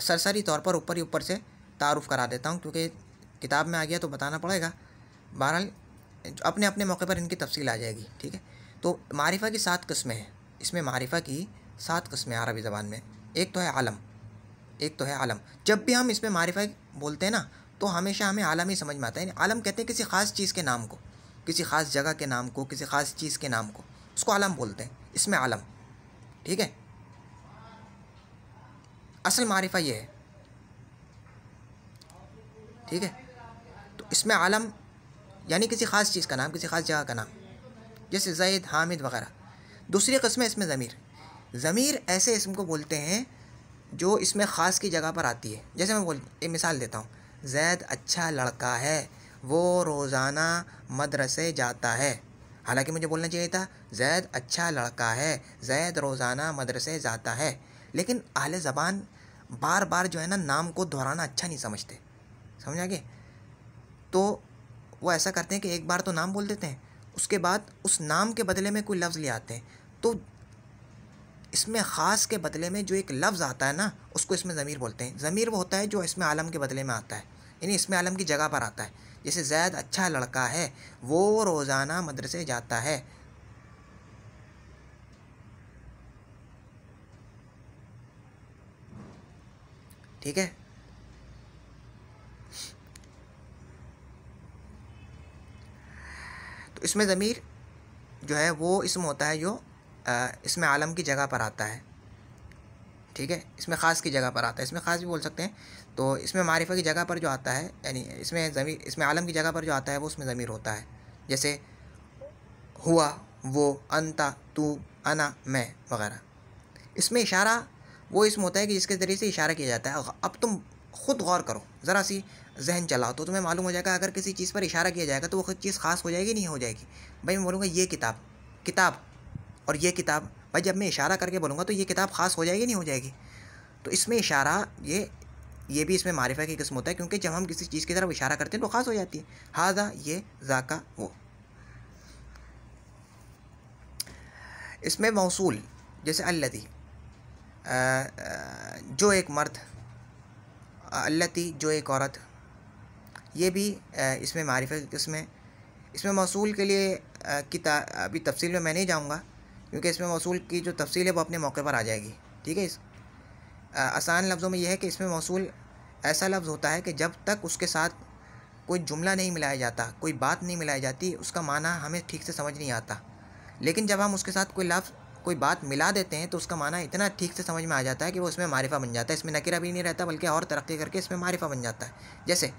सरसरी तौर पर ऊपर से तारुफ़ करा देता हूँ, क्योंकि किताब में आ गया तो बताना पड़ेगा। बहरहाल अपने अपने मौके पर इनकी तफसील आ जाएगी, ठीक है। तो मारिफा की 7 किस्में हैं। इसमें मारिफा की 7 किस्में अरबी ज़बान में। एक तो है आलम। जब भी हम इसमें मारिफा बोलते हैं ना तो हमेशा हमें आलम ही समझ में आता है। आलम कहते हैं किसी ख़ास चीज़ के नाम को, किसी ख़ास जगह के नाम को, किसी ख़ास चीज़ के नाम को, उसको आलम बोलते हैं। इसमें आलम, ठीक है। असल मारिफा ये है, ठीक है। तो इसमें आलम यानी किसी ख़ास चीज़ का नाम, किसी ख़ास जगह का नाम, जैसे ज़ैद, हामिद वगैरह। दूसरी किस्म है इसमें ज़मीर ऐसे इसम को बोलते हैं जो इसमें ख़ास की जगह पर आती है। जैसे मैं एक मिसाल देता हूँ, ज़ैद अच्छा लड़का है, वो रोज़ाना मदरसे जाता है। हालांकि मुझे बोलना चाहिए था ज़ैद अच्छा लड़का है, ज़ैद रोज़ाना मदरसे जाता है। लेकिन अहले ज़बान बार बार जो है ना नाम को दोहराना अच्छा नहीं समझते, समझ आ गया। तो वो ऐसा करते हैं कि एक बार तो नाम बोल देते हैं, उसके बाद उस नाम के बदले में कोई लफ्ज़ ले आते हैं। तो इसमें ख़ास के बदले में जो एक लफ्ज़ आता है ना उसको इसमें ज़मीर बोलते हैं। ज़मीर वो होता है जो इसमें आलम के बदले में आता है, यानी इसमें आलम की जगह पर आता है। जैसे ज़ैद अच्छा लड़का है, वो रोज़ाना मदरसे जाता है। ठीक है। तो इसमें ज़मीर जो है वो इसम होता है जो इसमें आलम की जगह पर आता है, ठीक है, इसमें ख़ास की जगह पर आता है, इसमें ख़ास भी बोल सकते हैं। तो इसमें मारिफा की जगह पर जो आता है, यानी इसमें आलम की जगह पर जो आता है वो उसमें ज़मीर होता है। जैसे हुआ, वो, अंता, तू, अना, मैं वगैरह। इसमें इशारा वो इसम होता है कि जिसके ज़रिए से इशारा किया जाता है। अब तुम खुद गौर करो, ज़रा सी जहन चलाओ तो तुम्हें मालूम हो जाएगा, अगर किसी चीज़ पर इशारा किया जाएगा तो वो चीज़ ख़ास हो जाएगी, नहीं हो जाएगी। भाई मैं बोलूँगा ये किताब, किताब, और ये किताब, भाई जब मैं इशारा करके बोलूँगा तो ये किताब ख़ास हो जाएगी, नहीं हो जाएगी। तो इसमें इशारा ये भी इसमें मारिफा की किस्म होता है, क्योंकि जब हम किसी चीज़ की तरफ इशारा करते हैं तो ख़ास हो जाती है। हाजा, ये, ज़ाका, वो। इसमें मौसूल, जैसे अल्लती, जो एक मर्द, अल्लती, जो एक औरत, ये भी इसमें मारिफा की किस्म है। इसमें मौसूल के लिए अभी तफसील में मैं नहीं जाऊँगा, क्योंकि इसमें मौसूल की जो तफसील है वो अपने मौके पर आ जाएगी। ठीक है, आसान लफ्ज़ों में यह है कि इसमें मौसूल ऐसा लफ्ज़ होता है कि जब तक उसके साथ कोई जुमला नहीं मिलाया जाता, कोई बात नहीं मिलाई जाती, उसका माना हमें ठीक से समझ नहीं आता। लेकिन जब हम उसके साथ कोई लफ्ज़, कोई बात मिला देते हैं तो उसका माना इतना ठीक से समझ में आ जाता है कि वो इसमें मारिफा बन जाता है। इसमें नकीरा भी नहीं रहता, बल्कि और तरक्की करके इसमें मारिफा बन जाता है। जैसे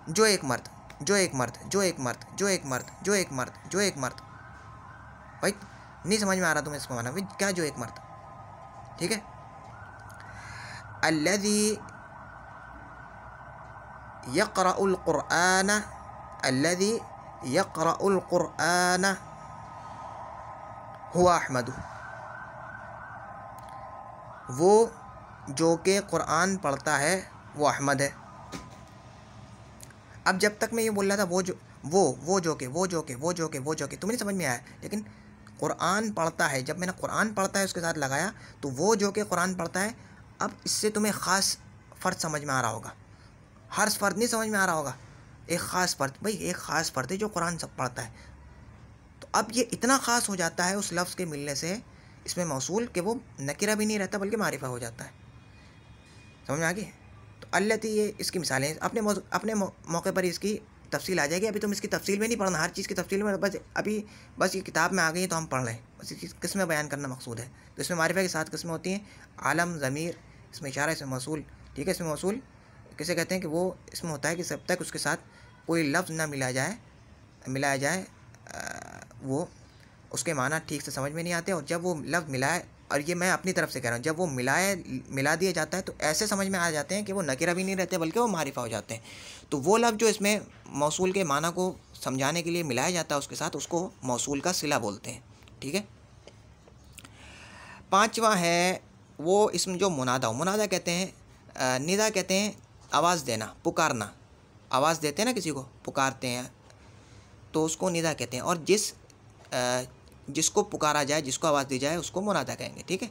जो एक मर्द, जो एक मर्द, जो एक मर्द, जो एक मर्द, जो एक मर्द, जो एक मर्द। भाई नहीं समझ में आ रहा तुम्हें इसका माना, भाई क्या जो एक मर्द? ठीक है। अल्लज़ी यक़रउल क़ुरआन, अल्लज़ी यक़रउल क़ुरआन हुवा अहमद, वो जो कि क़ुरआन पढ़ता है वो अहमद है। अब जब तक मैं ये बोल रहा था वो जो तुम्हें नहीं समझ में आया, लेकिन क़ुरआन पढ़ता है, जब मैंने क़ुरआन पढ़ता है उसके साथ लगाया तो वो जो कि क़ुरआन पढ़ता है। अब इससे तुम्हें ख़ास फ़र्द समझ में आ रहा होगा, हर फ़र्द नहीं समझ में आ रहा होगा, एक ख़ास फ़र्द, भाई एक ख़ास फ़र्द है जो कुरान सब पढ़ता है। तो अब ये इतना ख़ास हो जाता है उस लफ्ज़ के मिलने से इसमें मौसूल कि वो नकीरा भी नहीं रहता बल्कि मारिफा हो जाता है। समझ में आ गई? तो अल्लती, ये इसकी मिसालें अपने मौके पर इसकी तफसील आ जाएगी। अभी तुम इसकी तफसील में नहीं पढ़ना, हर चीज़ की तफसील में बस ये किताब में आ गई है तो हम पढ़ लें, बस इसकी किस्में बयान करना मकसूद है। तो इसमें मारिफा की 7 किस्में होती हैं। आलम, ज़मीर, इसमें इशारा, इसमें मौसूल। ठीक है, इसमें मौसूल किसे कहते हैं कि वो इसमें होता है कि जब तक उसके साथ कोई लफ्ज़ ना मिलाया जाए वो उसके माना ठीक से समझ में नहीं आते। और जब वो लफ्ज़ मिलाए, और ये मैं अपनी तरफ से कह रहा हूँ, जब वो मिला दिया जाता है तो ऐसे समझ में आ जाते हैं कि वो नकीरा भी नहीं रहते बल्कि वो मारिफा हो जाते हैं। तो वो लफ्ज़ जो इसमें मौसूल के माना को समझाने के लिए मिलाया जाता है उसके साथ, उसको मौसूल का सिला बोलते हैं। ठीक है। 5वां है वो इसमें जो मुनादा कहते हैं, निदा कहते हैं आवाज़ देना, पुकारना। आवाज़ देते हैं ना, किसी को पुकारते हैं तो उसको निदा कहते हैं। और जिसको पुकारा जाए, जिसको आवाज़ दी जाए, उसको मुनादा कहेंगे। ठीक है।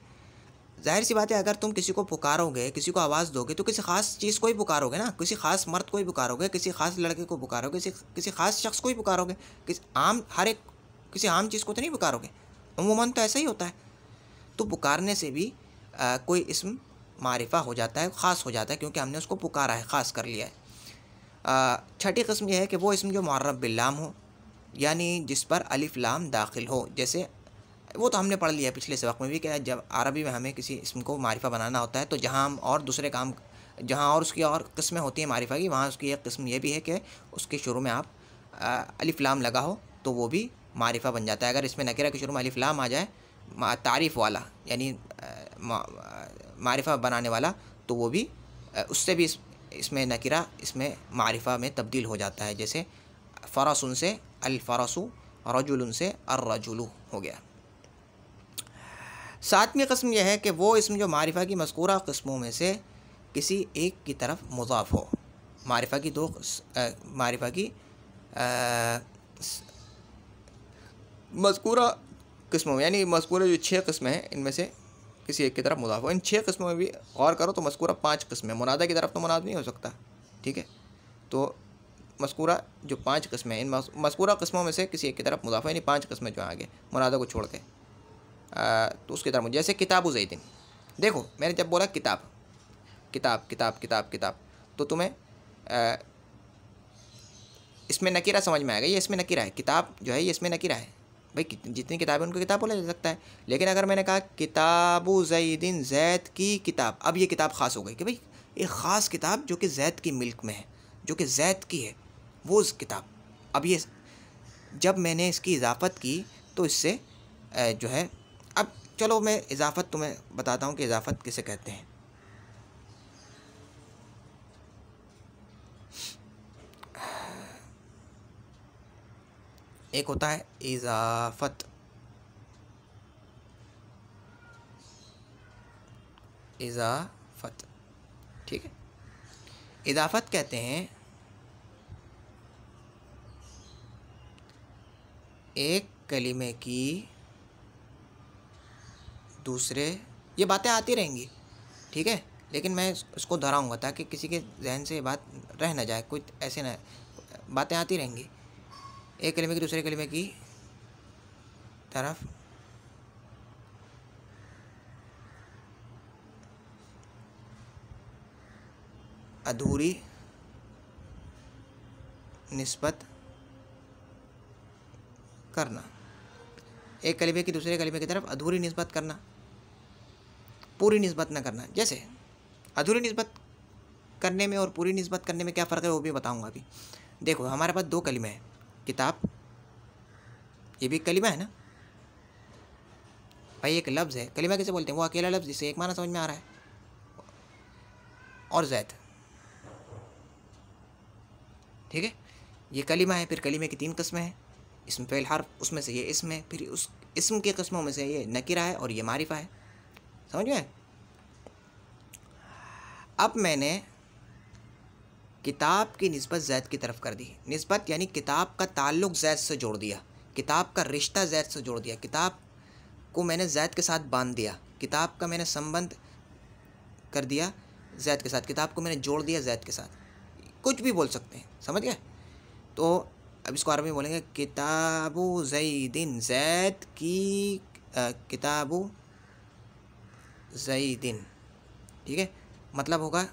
जाहिर सी बात है, अगर तुम किसी को पुकारोगे, किसी को आवाज़ दोगे तो किसी ख़ास चीज़ को ही पुकारोगे ना, किसी ख़ास मर्द को ही पुकारोगे, किसी ख़ास लड़के को पुकारोगे, किसी ख़ास शख्स को ही पुकारोगे, किसी आम चीज़ को तो नहीं पुकारोगे। अमूमन तो ऐसा ही होता है। तो पुकारने से भी कोई इस्म मारिफा हो जाता है, ख़ास हो जाता है, क्योंकि हमने उसको पुकारा है, ख़ास कर लिया है। 6ठी किस्म यह है कि वो इस्म जो मुअर्रब बिल्लाम हो, यानी जिस पर अलिफ लाम दाखिल हो। जैसे वो तो हमने पढ़ लिया पिछले सबक में भी कि जब अरबी में हमें किसी इस्म को मारिफा बनाना होता है तो जहाँ हम और दूसरे काम, जहाँ और उसकी और किस्में होती हैं मारिफा की, वहाँ उसकी एक किस्म ये भी है कि उसके शुरू में आप अलिफ लाम लगा हो तो वो भी मारिफा बन जाता है। अगर इसमें नकीरा के शुरू में अलिफ लाम आ जाए, तारीफ़ वाला यानी मारिफा बनाने वाला, तो वो भी उससे भी इसमें नकीरा इसमें मारिफा में तब्दील हो जाता है। जैसे फ़रसुन से अल-फ़रसु, रजुलुन से अर्रजुलु हो गया। 7वीं किस्म यह है कि वो इसमें जो मारिफा की मज़कूरा किस्मों में से किसी एक की तरफ मुज़ाफ़ हो। मारिफा की मज़कूरा किस्मों में, यानी मज़कूरा जो 6 किस्में हैं इनमें से किसी एक की तरफ मुज़ाफ़ हो। इन 6 किस्मों में भी गौर करो तो मज़कूरा 5 किस्में, मुनादा की तरफ तो मुनाद नहीं हो सकता। ठीक है। तो मज़कूरा जो 5 किस्में हैं, इन मज़कूरा किस्मों में से किसी एक की तरफ मुज़ाफ़, यानी 5 किस्में जो आगे मुनादा को छोड़ के तो उसकी तरफ। जैसे किताबु ज़ैदिन, देखो मैंने जब बोला किताब किताब किताब किताब किताब, तो तुम्हें इसमें नकीरा समझ में आएगा, ये इसमें नकीरा है। किताब जो है ये इसमें नकीरा है, भाई जितनी किताबें उनको किताब बोला जा सकता है। लेकिन अगर मैंने कहा किताबु ज़ैदिन, ज़ैद की किताब, अब ये किताब ख़ास हो गई कि भाई एक ख़ास किताब जो कि ज़ैद की मिल्क में है, जो कि ज़ैद की है, वो उस किताब। अब ये जब मैंने इसकी इजाफ़त की तो इससे जो है, अब चलो मैं इजाफ़त तुम्हें बताता हूँ कि इजाफ़त किसे कहते हैं। एक होता है इजाफ़त, इजाफ़त, ठीक है। इजाफ़त कहते हैं एक कलीमे की दूसरे, ये बातें आती रहेंगी, ठीक है, लेकिन मैं इसको दोहराऊंगा ताकि किसी के जहन से ये बात रह ना जाए, कोई ऐसे ना, बातें आती रहेंगी। एक कलीमे की दूसरे कलीमे की तरफ अधूरी निस्बत करना, एक कलीमे की दूसरे कलीमे की तरफ अधूरी निस्बत करना, पूरी निस्बत ना करना। जैसे अधूरी निस्बत करने में और पूरी निस्बत करने में क्या फ़र्क है वो भी बताऊंगा अभी। देखो हमारे पास दो कलीमे हैं, किताब, ये भी कलीमा है ना भाई, एक लफ्ज़ है। कलीमा किसे बोलते हैं? वो अकेला लफ्ज़ जिसे एक माना समझ में आ रहा है। और ज़ैद, ठीक है, ये कलीमा है। फिर कलीमे की तीन किस्में हैं, इसम फ़ेल हर्फ, उसमें से ये इसम है, फिर उस इसम की किस्मों में से ये नकीरा है और ये मारिफा है। समझ गए? अब मैंने किताब की निस्बत ज़ैद की तरफ कर दी। निस्बत यानी किताब का ताल्लुक़ ज़ैद से जोड़ दिया, किताब का रिश्ता ज़ैद से जोड़ दिया, किताब को मैंने ज़ैद के साथ बांध दिया, किताब का मैंने संबंध कर दिया ज़ैद के साथ, किताब को मैंने जोड़ दिया ज़ैद के साथ। कुछ भी बोल सकते हैं, समझ गए? तो अब इसको अरबी में बोलेंगे किताबु ज़ैदिन, ज़ैद की किताबु ज़ैदिन, ठीक है, मतलब होगा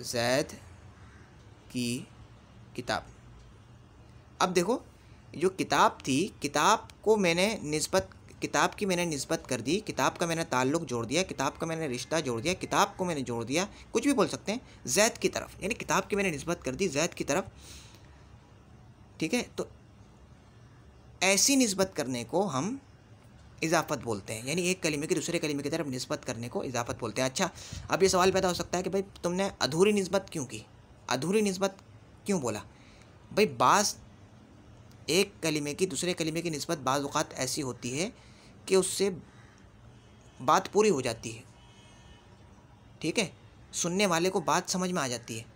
ज़ैद की किताब। अब देखो जो किताब थी, किताब को मैंने निस्बत, किताब की मैंने निस्बत कर दी, किताब का मैंने ताल्लुक़ जोड़ दिया, किताब का मैंने रिश्ता जोड़ दिया, किताब को मैंने जोड़ दिया, कुछ भी बोल सकते हैं, ज़ैद की तरफ, यानी किताब की मैंने निस्बत कर दी ज़ैद की तरफ, ठीक है। तो ऐसी निस्बत करने को हम इजाफ़त बोलते हैं, यानी एक कलीमे की दूसरे कलीमे की तरफ निस्बत करने को इजाफ़त बोलते हैं। अच्छा, अब ये सवाल पैदा हो सकता है कि भाई तुमने अधूरी निस्बत क्यों की, अधूरी निस्बत क्यों बोला? भाई बाज़ एक कलीमे की दूसरे कलीमे की निस्बत बाज़ औक़ात ऐसी होती है कि उससे बात पूरी हो जाती है, ठीक है, सुनने वाले को बात समझ में आ जाती है।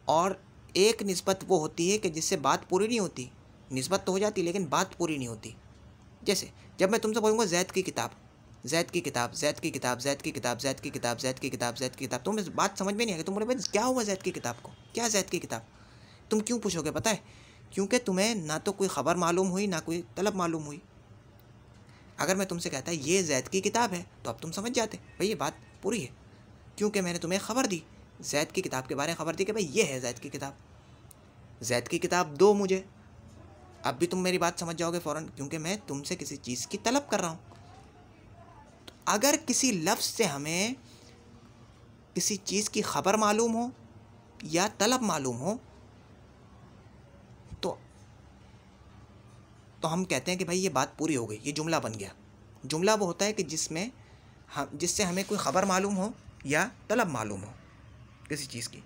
और एक निस्बत वो होती है कि जिससे बात पूरी नहीं होती, निस्बत तो हो जाती है लेकिन बात पूरी नहीं होती। जैसे जब मैं तुमसे बोलूँगा ज़ैद की किताब, ज़ैद की किताब, ज़ैद की किताब, ज़ैद की किताब, ज़ैद की किताब, ज़ैद की किताब, ज़ैद की किताब, तुम्हें बात समझ में नहीं आएगी। तुम बोले भाई क्या हुआ ज़ैद की किताब को, क्या ज़ैद की किताब? तुम क्यों पूछोगे पता है? क्योंकि तुम्हें ना तो कोई ख़बर मालूम हुई ना कोई तलब मालूम हुई। अगर मैं तुमसे कहता ये ज़ैद की किताब है तो अब तुम समझ जाते भाई ये बात पूरी है, क्योंकि मैंने तुम्हें ख़बर दी, ज़ैद की किताब के बारे में ख़बर दी कि भाई ये है ज़ैद की किताब, ज़ैद की किताब दो मुझे। अब भी तुम मेरी बात समझ जाओगे फ़ौरन, क्योंकि मैं तुमसे किसी चीज़ की तलब कर रहा हूँ। तो अगर किसी लफ्ज़ से हमें किसी चीज़ की ख़बर मालूम हो या तलब मालूम हो तो हम कहते हैं कि भाई ये बात पूरी हो गई, ये जुमला बन गया। जुमला वो होता है कि जिसमें हम, जिससे हमें कोई ख़बर मालूम हो या तलब मालूम हो किसी चीज़ की।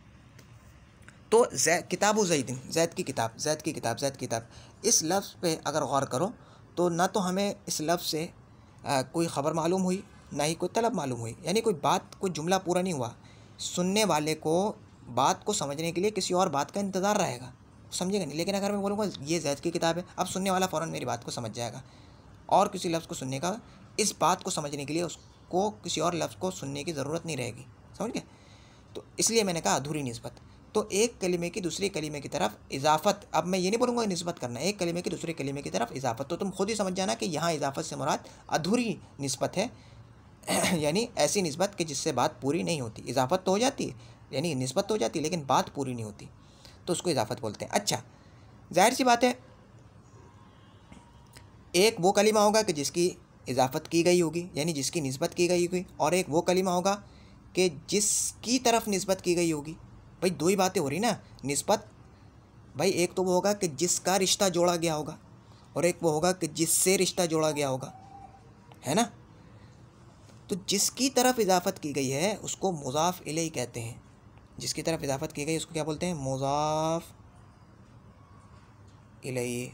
तो किताबु ज़ैदिन, ज़ैद की किताब, ज़ैद की किताब, ज़ैद की किताब, इस लफ्ज़ पे अगर गौर करो तो ना तो हमें इस लफ्ज़ से कोई ख़बर मालूम हुई ना ही कोई तलब मालूम हुई, यानी कोई बात, कोई जुमला पूरा नहीं हुआ। सुनने वाले को बात को समझने के लिए किसी और बात का इंतज़ार रहेगा, समझेगा नहीं। लेकिन अगर मैं बोलूँगा ये ज़ैद की किताब है, अब सुनने वाला फ़ौरन मेरी बात को समझ जाएगा, और किसी लफ्ज़ को सुनने का, इस बात को समझने के लिए उसको किसी और लफ्ज़ को सुनने की ज़रूरत नहीं रहेगी। समझ गए? तो इसलिए मैंने कहा अधूरी निस्बत। तो एक कलीमे की दूसरे कलीमे की तरफ इजाफ़त, अब मैं ये नहीं बोलूँगा निस्बत करना, एक कलीमे की दूसरे कलीमे की तरफ इजाफ़त, तो तुम खुद ही समझ जाना कि यहाँ इजाफ़त से मुराद अधूरी निस्बत है, यानी ऐसी निस्बत कि जिससे बात पूरी नहीं होती। इजाफ़त तो हो जाती है, यानी निस्बत तो हो जाती है लेकिन बात पूरी नहीं होती। तो उसको इजाफत बोलते हैं। अच्छा, जाहिर सी बात है, एक वो कलीमा होगा कि जिसकी इजाफत की गई होगी, यानी जिसकी निस्बत की गई होगी, और एक वो कलीमा होगा कि जिसकी तरफ निस्बत की गई होगी। भाई दो ही बातें हो रही ना, निस्बत। भाई एक तो वो होगा कि जिसका रिश्ता जोड़ा गया होगा, और एक वो होगा कि जिससे रिश्ता जोड़ा गया होगा, है ना। तो जिसकी तरफ इजाफत की गई है उसको मुज़ाफ़ इलैहि कहते हैं। जिसकी तरफ इजाफत की गई उसको क्या बोलते हैं? मुज़ाफ़ इलैहि।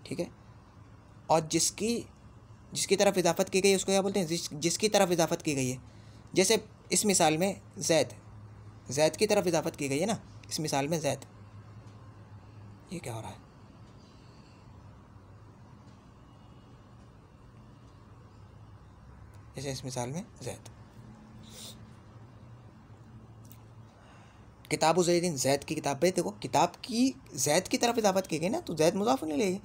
ठीक है। और जिसकी तरफ इजाफत की गई है उसको क्या बोलते हैं? जिसकी तरफ इजाफत की गई है। जैसे इस मिसाल में जैद की तरफ इजाफत की गई है ना, इस मिसाल में जैद। ये क्या हो रहा है? जैसे इस मिसाल में जैद, किताबु ज़ैदिन, जैद की किताब पे देखो, किताब की जैद की तरफ इजाफत की गई ना, तो जैद मुज़ाफ़ इलैहि।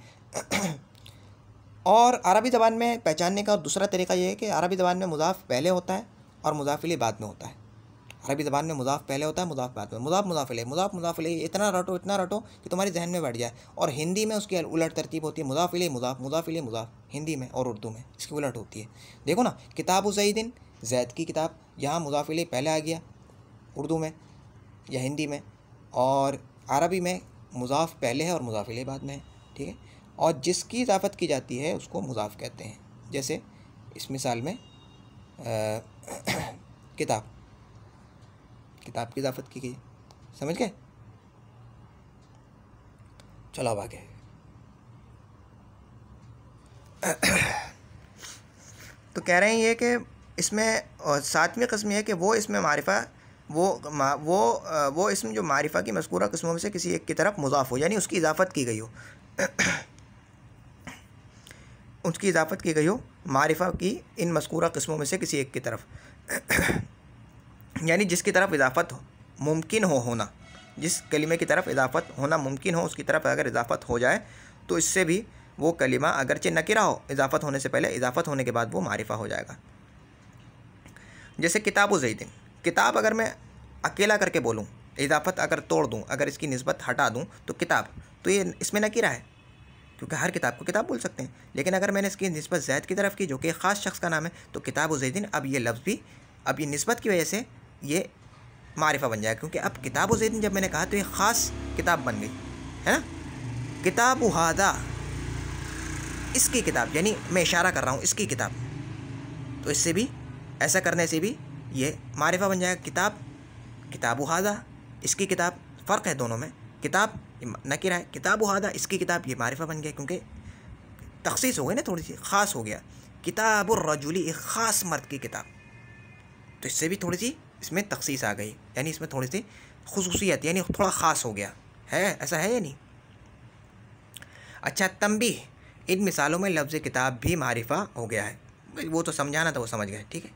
और अरबी ज़बान में पहचानने का दूसरा तरीका ये है कि अरबी ज़बान में मुज़ाफ़ पहले होता है और मुज़ाफ़ इलैहि बाद में होता है। अरबी ज़बान में मुज़ाफ़ पहले होता है, मुज़ाफ़ बाद में। मुज़ाफ़ इलैहि इतना रटो कि तुम्हारे जहन में बैठ जाए। और हिंदी में उसकी उलट तरतीब होती है, मुज़ाफ़ इलैहि मुज़ाफ़ इलैहि मुज़ाफ़, हिंदी में और उर्दू में इसकी उलट होती है। देखो ना, किताबु ज़ैदिन, जैद की किताब, यहाँ मुज़ाफ़ इलैहि पहले आ गया उर्दू में या हिंदी में, और अरबी में मुज़ाफ़ पहले है और मुज़ाफ़ इलैहि बाद में है। ठीक है। और जिसकी इजाफ़त की जाती है उसको मुज़ाफ़ कहते हैं। जैसे इस मिसाल में किताब की इजाफ़त की गई, समझ गए? चलो अब आगे। तो कह रहे हैं ये कि इसमें सातवीं किस्म ये है कि वो इसमें मारिफा, वो इसमें जो मारिफा की मज़कूरा किस्मों में से किसी एक की तरफ मुज़ाफ़ हो, यानी उसकी इजाफ़त की गई हो। उसकी इजाफ़त की गई हो मारिफा की इन मज़कूरा किस्मों में से किसी एक की तरफ। यानी जिसकी तरफ इजाफ़त मुमकिन होना, जिस कलीमे की तरफ इजाफ़त होना मुमकिन हो, उसकी तरफ अगर इजाफ़त हो जाए तो इससे भी वो कलीमा अगरचे नकिरा हो, इजाफ़त होने से पहले, इजाफ़त होने के बाद वो मारिफा हो जाएगा। जैसे किताबु ज़ैदिन, किताब अगर मैं अकेला करके बोलूँ, इजाफ़त अगर तोड़ दूँ, अगर इसकी निस्बत हटा दूँ तो किताब, तो ये इसमें नकिरा है, क्योंकि हर किताब को किताब बोल सकते हैं। लेकिन अगर मैंने इसकी निस्बत ज़ैद की तरफ की, जो कि एक ख़ास शख्स का नाम है, तो किताबु ज़ैदिन, अब ये लफ्ज़ भी, अब ये निस्बत की वजह से ये मारिफा बन जाएगा, क्योंकि अब किताबु ज़ैदिन जब मैंने कहा तो ये ख़ास किताब बन गई, है ना। किताबु हादा, इसकी किताब, यानी मैं इशारा कर रहा हूँ इसकी किताब, तो इससे भी, ऐसा करने से भी ये मारिफा बन जाएगा। किताबु हादा, इसकी किताब, फ़र्क है दोनों में। किताब नकिरा है, किताबु हादा, इसकी किताब, ये मारिफा बन गया, क्योंकि तख़सीस हो गई ना, थोड़ी सी ख़ास हो गया। किताबुर रजुली, एक ख़ास मर्द की किताब, तो इससे भी थोड़ी सी इसमें तख़सीस आ गई, यानी इसमें थोड़ी सी खुसूसियत, यानी थोड़ा ख़ास हो गया है। ऐसा है या नहीं? अच्छा, तंबीह, इन मिसालों में लफ्ज़ किताब भी मारिफा हो गया है। वो तो समझाना था, वो समझ गए, ठीक है।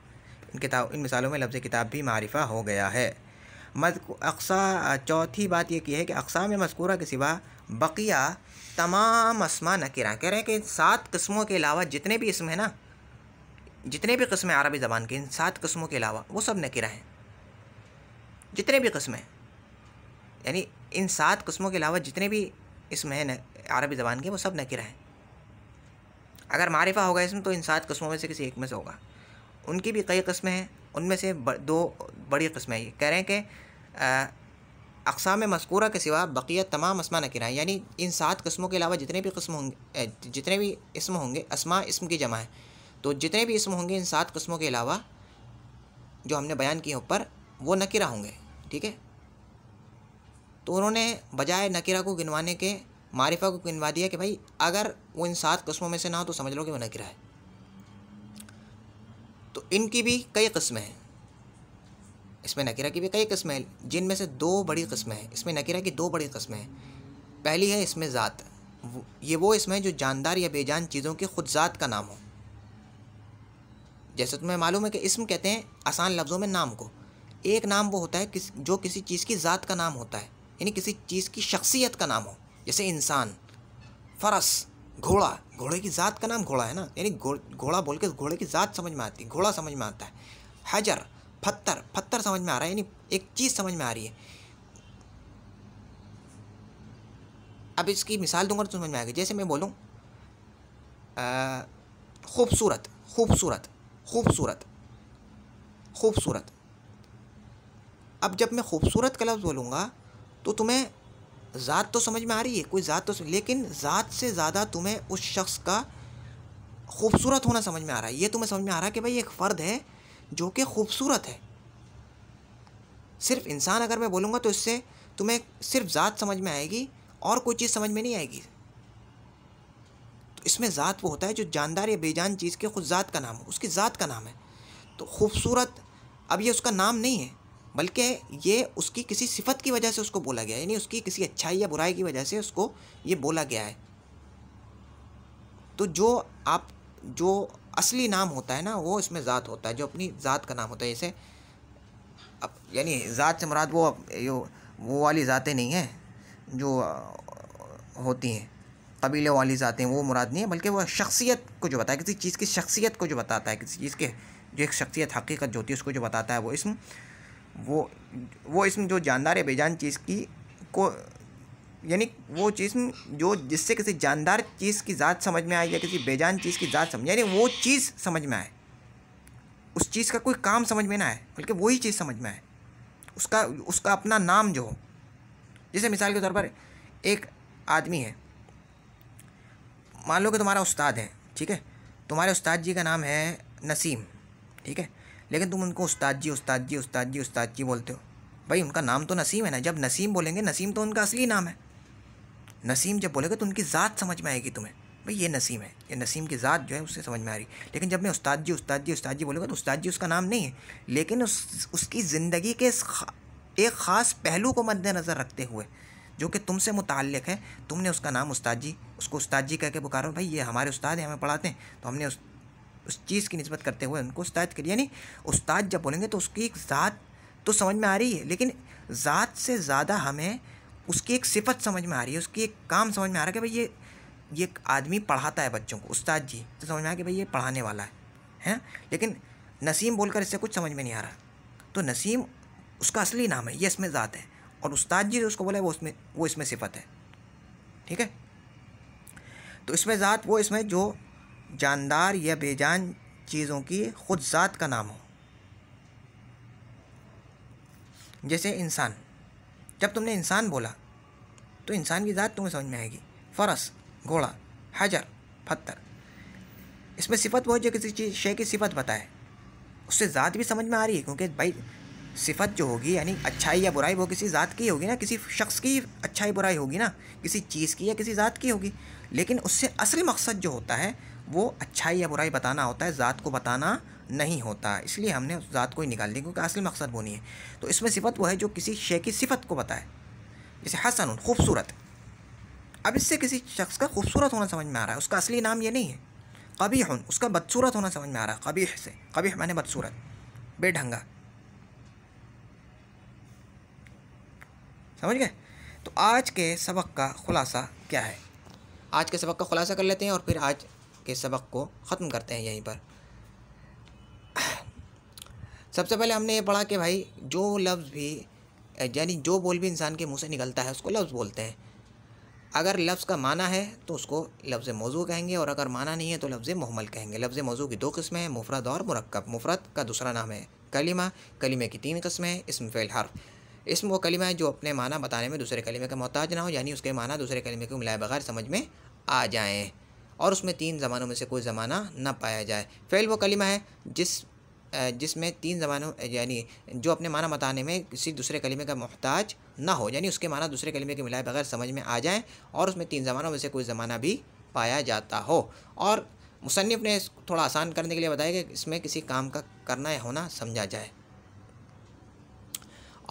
इन मिसालों में लफ्ज़ किताब भी मारिफा हो गया है। चौथी बात ये की है कि अक़साम मज़कूरा के सिवा बक़िया तमाम अस्मा नकिरा, कह रहे हैं कि 7 किस्मों के अलावा जितने भी इसम है ना, जितने भी किस्में अरबी ज़बान के, इन 7 किस्मों के अलावा वो सब नकिरा हैं। जितने भी किस्में, यानी इन 7 किस्मों के अलावा जितने भी इसम हैं अरबी ज़बान के, वो सब नकिरा हैं। अगर मारिफा होगा इसमें तो इन 7 किस्मों में से किसी एक में से होगा। उनकी भी कई किस्में हैं, उनमें से 2 बड़ी किस्में ये कह रहे हैं कि अक़साम मज़कूरा के सिवा बक़िया तमाम अस्मा नकिरा हैं, यानी इन 7 किस्मों के अलावा जितने भी किस्म होंगे, जितने भी इसम होंगे, अस्मा इसम की जमा है, तो जितने भी इसम होंगे इन 7 किस्मों के अलावा जो हमने बयान किए ऊपर, वो नकिरा होंगे। ठीक है। तो उन्होंने बजाय नकिरा को गिनवाने के मारिफा को गिनवा दिया कि भाई अगर वो इन 7 किस्मों में से ना हो तो समझ लो कि वो नकिरा है। तो इनकी भी कई किस्में हैं, इसमें नकिरा की भी कई किस्में हैं, जिनमें से 2 बड़ी किस्में हैं। इसमें नकिरा की 2 बड़ी किस्में हैं। पहली है इसमें ज़ात, ये वो इसमें जो जानदार या बेजान चीज़ों की ख़ुद ज़ात का नाम हो। जैसे तुम्हें मालूम है कि इसम कहते हैं आसान लफ्ज़ों में नाम को। एक नाम वो होता है जो किसी चीज़ की ज़ात का नाम होता है, यानी किसी चीज़ की शख्सियत का नाम हो। जैसे इंसान, फ़रस, घोड़ा, घोड़े की ज़ात का नाम घोड़ा है ना, यानी घोड़ा बोल के घोड़े की ज़ात समझ में आती है, घोड़ा समझ में आता है। हजर, पत्थर, पत्थर समझ में आ रहा है, यानी एक चीज़ समझ में आ रही है। अब इसकी मिसाल दूंगा तो समझ में आएगी। जैसे मैं बोलूँ खूबसूरत, खूबसूरत, खूबसूरत, खूबसूरत। अब जब मैं खूबसूरत का लफ्ज़ बोलूँगा तो तुम्हें ज़ात तो समझ में आ रही है, कोई ज़ात तो, लेकिन ज़ात से ज़्यादा तुम्हें उस शख्स का खूबसूरत होना समझ में आ रहा है। ये तुम्हें समझ में आ रहा है कि भाई एक फ़र्द है जो कि खूबसूरत है। सिर्फ इंसान अगर मैं बोलूँगा तो इससे तुम्हें सिर्फ ज़ात समझ में आएगी और कोई चीज़ समझ में नहीं आएगी। तो इसमें ज़ात वो होता है जो जानदार या बेजान चीज़ के खुद ज़ात का नाम हो, उसकी ज़ात का नाम है। तो खूबसूरत, अब ये उसका नाम नहीं है, बल्कि ये उसकी किसी सिफत की वजह से उसको बोला गया है, यानी उसकी किसी अच्छाई या बुराई की वजह से उसको ये बोला गया है। तो जो असली नाम होता है ना, वो इसमें ज़ात होता है, जो अपनी ज़ात का नाम होता है। जैसे अब यानी ज़ात से मुराद वो वाली ज़ातें नहीं हैं जो होती हैं, कबीले वाली ज़ातें, वो मुराद नहीं है, बल्कि वो शख्सियत को जो बताता है, किसी चीज़ की शख्सियत को जो बताता है, किसी चीज़ के जो एक शख्सियत हकीकत जो होती है उसको जो बताता है, वो इसम जो जानदार या बेजान चीज़ की को, यानी वो चीज़ जो जिससे किसी जानदार चीज़ की ज़ात समझ में आए या किसी बेजान चीज़ की ज़ात समझ, यानी वो चीज़ समझ में आए, उस चीज़ का कोई काम समझ में ना आए, बल्कि वही चीज़ समझ में आए, उसका अपना नाम जो हो। जैसे मिसाल के तौर पर एक आदमी है, मान लो कि तुम्हारा उस्ताद है, ठीक है, तुम्हारे उस्ताद जी का नाम है नसीम, ठीक है, लेकिन तुम उनको उस्ताद जी, उस्ताद जी, उस्ताद जी, उस्ताद जी बोलते हो। भाई उनका नाम तो नसीम है ना, जब नसीम बोलेंगे, नसीम तो उनका असली नाम है, नसीम जब बोलेंगे तो उनकी ज़ात समझ में आएगी तुम्हें, भाई ये नसीम है, ये नसीम की ज़ात जो है उससे समझ में आ रही। लेकिन जब मैं उस्ताद जी, उस्ताद जी, उस्ताद जी बोलूँगा तो उस्ताद जी उसका नाम नहीं है, लेकिन उसकी ज़िंदगी के एक ख़ास पहलू को मद्देनज़र रखते हुए जो कि तुमसे मुताल्लिक़ है, तुमने उसका नाम उस्ताद जी, उसको उस्ताद जी कह के पुकारो, भाई ये हमारे उस्ताद हैं, हमें पढ़ाते हैं, तो हमने उस चीज़ की निस्बत करते हुए उनको उस्ताद करिए। यानी उस्ताद जब बोलेंगे तो उसकी एक ज़ात तो समझ में आ रही है, लेकिन ज़ात से ज़्यादा हमें उसकी एक सिफत समझ में आ रही है, उसकी एक काम समझ में आ रहा है कि भाई ये आदमी पढ़ाता है बच्चों को, उस्ताद जी, तो समझ में आया कि भाई ये पढ़ाने वाला है। लेकिन नसीम बोलकर इससे कुछ समझ में नहीं आ रहा। तो नसीम उसका असली नाम है, ये इसमें ज़ात है, और उस्ताद जी उसको बोला वो इसमें सिफत है, ठीक है। तो इसमें ज़ात वो इसमें जो जानदार या बेजान चीज़ों की खुद ज़ात का नाम हो। जैसे इंसान, जब तुमने इंसान बोला तो इंसान की ज़ात तुम्हें समझ में आएगी, फ़रस, घोड़ा, हजर, पत्थर, इसमें सिफत वो जो किसी चीज़ शय की सिफत बताए, उससे ज़ात भी समझ में आ रही है, क्योंकि भाई सिफत जो होगी यानी अच्छाई या बुराई वो किसी ज़ात की होगी ना, किसी शख्स की अच्छाई बुराई होगी ना, किसी चीज़ की या किसी ज़ात की होगी। लेकिन उससे असल मकसद जो होता है वो अच्छाई या बुराई बताना होता है, ज़ात को बताना नहीं होता। इसलिए हमने उस ज़ात को ही निकाल दी, क्योंकि असल मकसद वो नहीं है। तो इसमें सिफत वो है जो किसी शय की सिफत को बताए। जैसे हसन, खूबसूरत, अब इससे किसी शख्स का खूबसूरत होना समझ में आ रहा है, उसका असली नाम ये नहीं है। कबीह, उसका बदसूरत होना समझ में आ रहा है, कबीह से, कबीह माने बदसूरत, बेढंगा, समझ गए। तो आज के सबक का खुलासा क्या है, आज के सबक का खुलासा कर लेते हैं और फिर आज के सबक को ख़त्म करते हैं यहीं पर। सबसे पहले हमने ये पढ़ा कि भाई जो लफ्ज़ भी यानी जो बोल भी इंसान के मुंह से निकलता है उसको लफ्ज़ बोलते हैं। अगर लफ्ज़ का माना है तो उसको लफ्ज़ मौजू कहेंगे, और अगर माना नहीं है तो लफ्ज़ मुहम्मल कहेंगे। लफ्ज़ मौजू की दो किस्में हैं, मुफरद और मुरक्कब। मुफरद का दूसरा नाम है कलिमा, कलिमे की तीन किस्में हैं, इस्म, फ़िल, हर्फ। इस्म वो कलिमा है जो अपने माना बताने में दूसरे कलिमे का मोहताज ना हो, यानी उसके माना दूसरे कलिमे को मिलाए बगैर समझ में आ जाएँ, और उसमें तीन ज़मानों में से कोई ज़माना न पाया जाए। फ़िल वो कलिमा है जिसमें तीन ज़मानों यानी जो अपने माना बताने में किसी दूसरे कलिमे का मोहताज ना हो, यानी उसके माना दूसरे कलिमे के मिलाए बगैर समझ में आ जाए, और उसमें तीन ज़मानों में से कोई ज़माना भी पाया जाता हो। और मुसन्निफ़ ने थोड़ा आसान करने के लिए बताया कि इसमें किसी काम का करना या होना समझा जाए।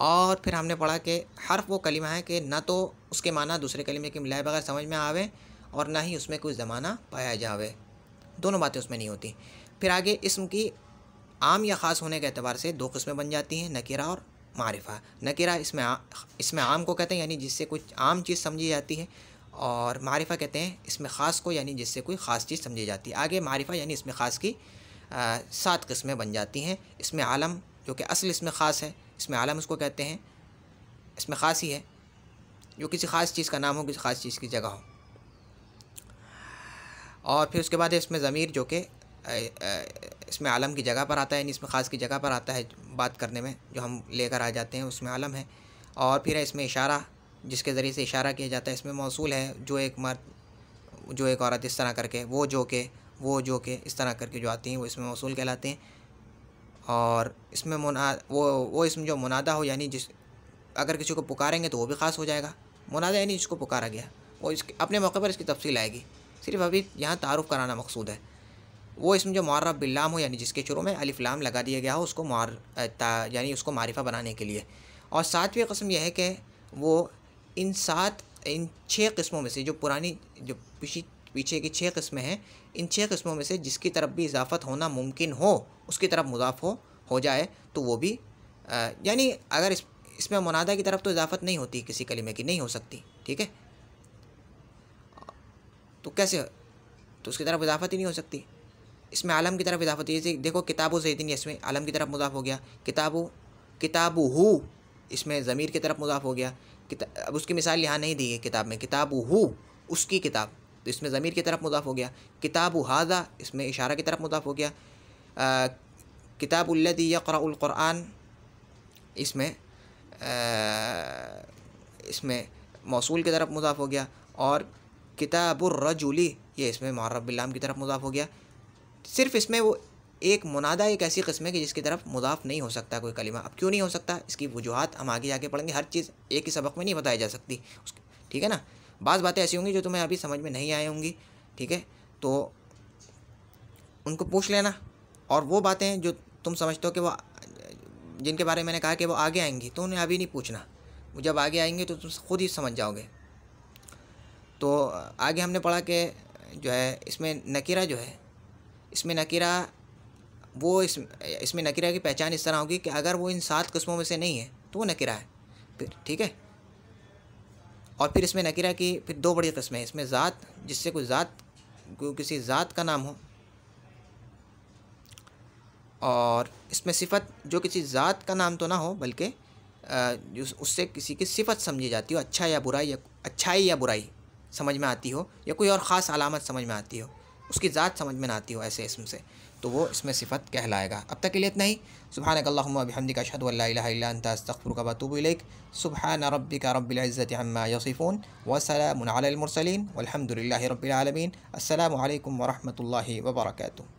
और फिर हमने पढ़ा कि हर्फ वो कलिमा है कि ना तो उसके माना दूसरे कलिमे के मिलाए बगैर समझ में आवे, और ना ही उसमें कोई ज़माना पाया जावे, दोनों बातें उसमें नहीं होती। फिर आगे इस्म की आम या ख़ास होने के अतबार से दो किस्में बन जाती हैं, नकीरा और मारिफा। नकीरा इसमें आम को कहते हैं, यानी जिससे कुछ आम चीज़ समझी जाती है, और मारिफा कहते हैं इसमें ख़ास को, यानी जिससे कोई ख़ास चीज़ समझी जाती है। आगे मारिफा यानी इसमें ख़ास की 7 किस्में बन जाती हैं। इसमें आलम जो कि असल इसमें ख़ास है, इसमें आलम उसको कहते हैं, इसमें ख़ास ही है, जो किसी ख़ास चीज़ का नाम हो, किसी ख़ास चीज़ की जगह हो। और फिर उसके बाद है इसमें ज़मीर, जो कि इसमें आलम की जगह पर आता है, यानी इसमें ख़ास की जगह पर आता है बात करने में, जो हम लेकर आ जाते हैं उसमें आलम है। और फिर है इसमें इशारा, जिसके ज़रिए से इशारा किया जाता है। इसमें मौसूल है, जो एक मर्द, जो एक औरत, इस तरह करके, वो जो के इस तरह करके जो आती हैं वो इसमें मौसूल कहलाते हैं। और इसमें वो इसमें जो मुनादा हो, यानी जिस अगर किसी को पुकारेंगे तो वो भी ख़ास हो जाएगा। मुनादा यानी जिसको पुकारा गया, वो इसके अपने मौके पर इसकी तफसील आएगी, सिर्फ अभी यहाँ तारुफ़ कराना मकसूद है। वो इसमें जो मुअर्रफ बिल्लाम हो, यानी जिसके शुरू में अलिफ लाम लगा दिया गया हो, उसको यानी उसको मारिफा बनाने के लिए। और सातवीं किस्म यह है कि वो इन 6 किस्मों में से, जो पुरानी जो पीछे की 6 किस्में हैं, इन 6 किस्मों में से जिसकी तरफ भी इजाफ़त होना मुमकिन हो, उसकी तरफ मुज़ाफ़ हो जाए तो वो भी यानी अगर इसमें मुनादा की तरफ तो इजाफ़त नहीं होती, किसी कलिमे की नहीं हो सकती, ठीक है, तो कैसे, तो उसकी तरफ इजाफ़त ही नहीं हो सकती। इसमें आलम की तरफ इजाफ़त, जैसे देखो किताबु ज़ैदिन, इसमें आलम की तरफ मुज़ाफ़ हो गया। किताबुहु, इसमें ज़मीर की तरफ मुज़ाफ़ हो गया। अब उसकी मिसाल यहाँ नहीं दी है किताब में, किताबुहु उसकी किताब, तो इसमें ज़मीर की तरफ मुज़ाफ़ हो गया। किताबु हाज़ा, इसमें इशारा की तरफ मुज़ाफ़ हो गया। किताबुल्लज़ी यक़रउल क़ुरआन, इसमें मौसूल की तरफ मुज़ाफ़ हो गया। और किताबुर रजुली, ये इसमें मुअर्रफ बिल्लाम की तरफ मुज़ाफ़ हो गया। सिर्फ इसमें वो एक मुनादा एक ऐसी किस्म है कि जिसकी तरफ मुज़ाफ़ नहीं हो सकता कोई कलिमा। अब क्यों नहीं हो सकता, इसकी वजूहात हम आगे जाके पढ़ेंगे। हर चीज़ एक ही सबक में नहीं बताई जा सकती, ठीक है ना। बाज़ बातें ऐसी होंगी जो तुम्हें अभी समझ में नहीं आई होंगी, ठीक है, तो उनको पूछ लेना। और वो बातें जो तुम समझते हो कि वो, जिनके बारे में मैंने कहा कि वो आगे आएंगी, तो उन्हें अभी नहीं पूछना, वो जब आगे आएंगे तो तुम खुद ही समझ जाओगे। तो आगे हमने पढ़ा कि जो है इसमें नकीरा जो है, इसमें नकीरा वो इसमें नकीरा की पहचान इस तरह होगी कि अगर वो इन 7 किस्मों में से नहीं है तो वो नकीरा है फिर, ठीक है। और फिर इसमें नकीरा की फिर 2 बड़ी किस्में हैं। इसमें ज़ात, जिससे किसी ज़ात का नाम हो, और इसमें सिफ़त, जो किसी ज़ात का नाम तो ना हो बल्कि उससे किसी की सिफ़त समझी जाती हो, अच्छाई या बुराई समझ में आती हो, या कोई और ख़ास अलामत समझ में आती हो, उसकी ज़ात समझ में ना आती हो ऐसे इसम से, तो वो इसमें सिफ़त कहलाएगा। अब तक के लिए इतना ही। सुब्हानक अल्लाहुम्मा बिहम्दिका अशहदु अल्ला इलाहा इल्ला अंता अस्तगफिरुका व अतूबु इलैक। सुब्हान रब्बिका रब्बिल इज़्ज़ति अम्मा यसिफून व सलामुन अलल मुरसलीन वल्हम्दुलिल्लाहि रब्बिल आलमीन। अस्सलामु अलैकुम व रहमतुल्लाहि व बरकातुहू।